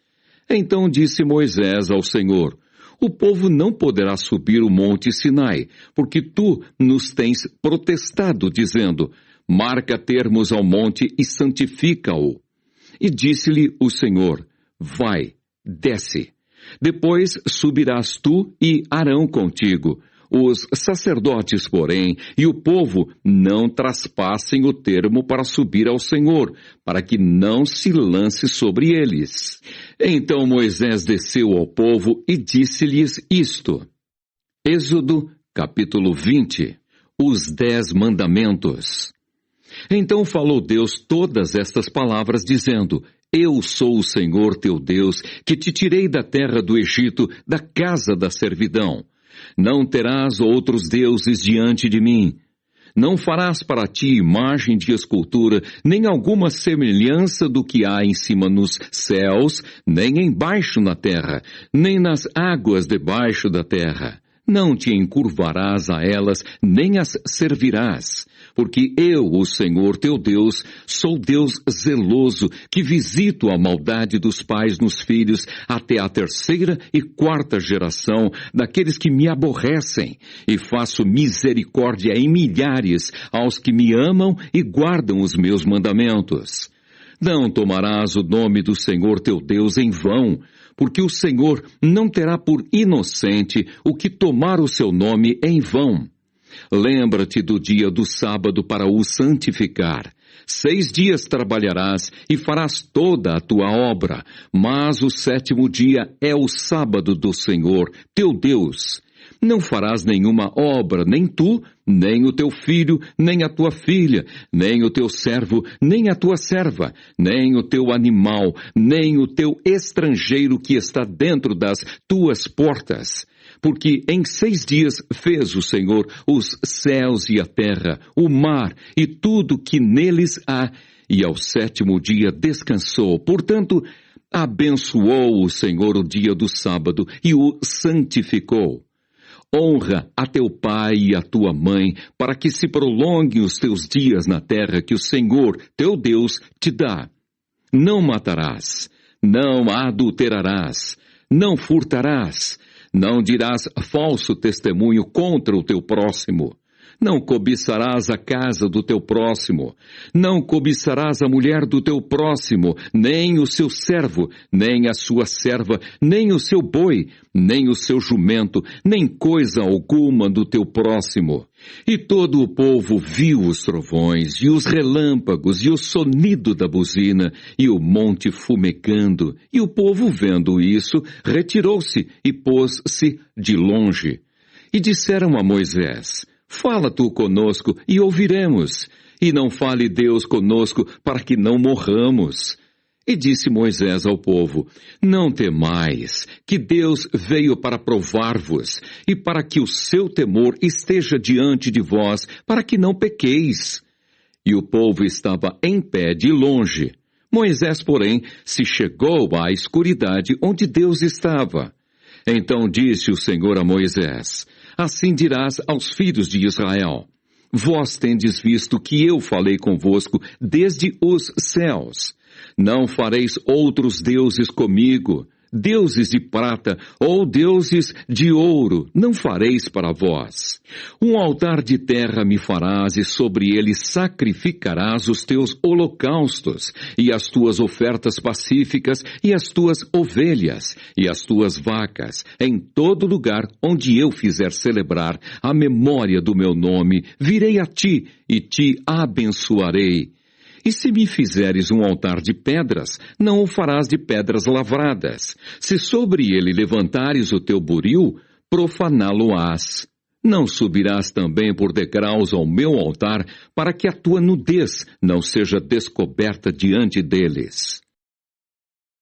Então disse Moisés ao Senhor: O povo não poderá subir o monte Sinai, porque tu nos tens protestado, dizendo: marca termos ao monte e santifica-o. E disse-lhe o Senhor: vai, desce. Depois subirás tu e Arão contigo. Os sacerdotes, porém, e o povo não traspassem o termo para subir ao Senhor, para que não se lance sobre eles. Então Moisés desceu ao povo e disse-lhes isto. Êxodo, capítulo 20. Os 10 mandamentos. Então falou Deus todas estas palavras, dizendo: eu sou o Senhor teu Deus, que te tirei da terra do Egito, da casa da servidão. Não terás outros deuses diante de mim. Não farás para ti imagem de escultura, nem alguma semelhança do que há em cima nos céus, nem embaixo na terra, nem nas águas debaixo da terra. Não te encurvarás a elas, nem as servirás. Porque eu, o Senhor teu Deus, sou Deus zeloso, que visito a maldade dos pais nos filhos até a 3ª e 4ª geração daqueles que me aborrecem, e faço misericórdia em milhares aos que me amam e guardam os meus mandamentos. Não tomarás o nome do Senhor teu Deus em vão, porque o Senhor não terá por inocente o que tomar o seu nome em vão. Lembra-te do dia do sábado para o santificar. 6 dias trabalharás e farás toda a tua obra, mas o 7º dia é o sábado do Senhor, teu Deus. Não farás nenhuma obra, nem tu, nem o teu filho, nem a tua filha, nem o teu servo, nem a tua serva, nem o teu animal, nem o teu estrangeiro que está dentro das tuas portas. Porque em 6 dias fez o Senhor os céus e a terra, o mar e tudo que neles há, e ao 7º dia descansou. Portanto, abençoou o Senhor o dia do sábado e o santificou. Honra a teu pai e a tua mãe, para que se prolonguem os teus dias na terra que o Senhor, teu Deus, te dá. Não matarás, não adulterarás, não furtarás, não dirás falso testemunho contra o teu próximo. Não cobiçarás a casa do teu próximo. Não cobiçarás a mulher do teu próximo, nem o seu servo, nem a sua serva, nem o seu boi, nem o seu jumento, nem coisa alguma do teu próximo. E todo o povo viu os trovões, e os relâmpagos, e o sonido da buzina, e o monte fumegando. E o povo, vendo isso, retirou-se e pôs-se de longe. E disseram a Moisés: fala tu conosco e ouviremos, e não fale Deus conosco para que não morramos. E disse Moisés ao povo: não temais, que Deus veio para provar-vos, e para que o seu temor esteja diante de vós, para que não pequeis. E o povo estava em pé de longe. Moisés, porém, se chegou à escuridade onde Deus estava. Então disse o Senhor a Moisés: assim dirás aos filhos de Israel: vós tendes visto que eu falei convosco desde os céus. Não fareis outros deuses comigo, deuses de prata ou deuses de ouro, não fareis para vós. Um altar de terra me farás e sobre ele sacrificarás os teus holocaustos e as tuas ofertas pacíficas e as tuas ovelhas e as tuas vacas. Em todo lugar onde eu fizer celebrar a memória do meu nome, virei a ti e te abençoarei. E se me fizeres um altar de pedras, não o farás de pedras lavradas. Se sobre ele levantares o teu buril, profaná-lo-ás. Não subirás também por degraus ao meu altar, para que a tua nudez não seja descoberta diante deles.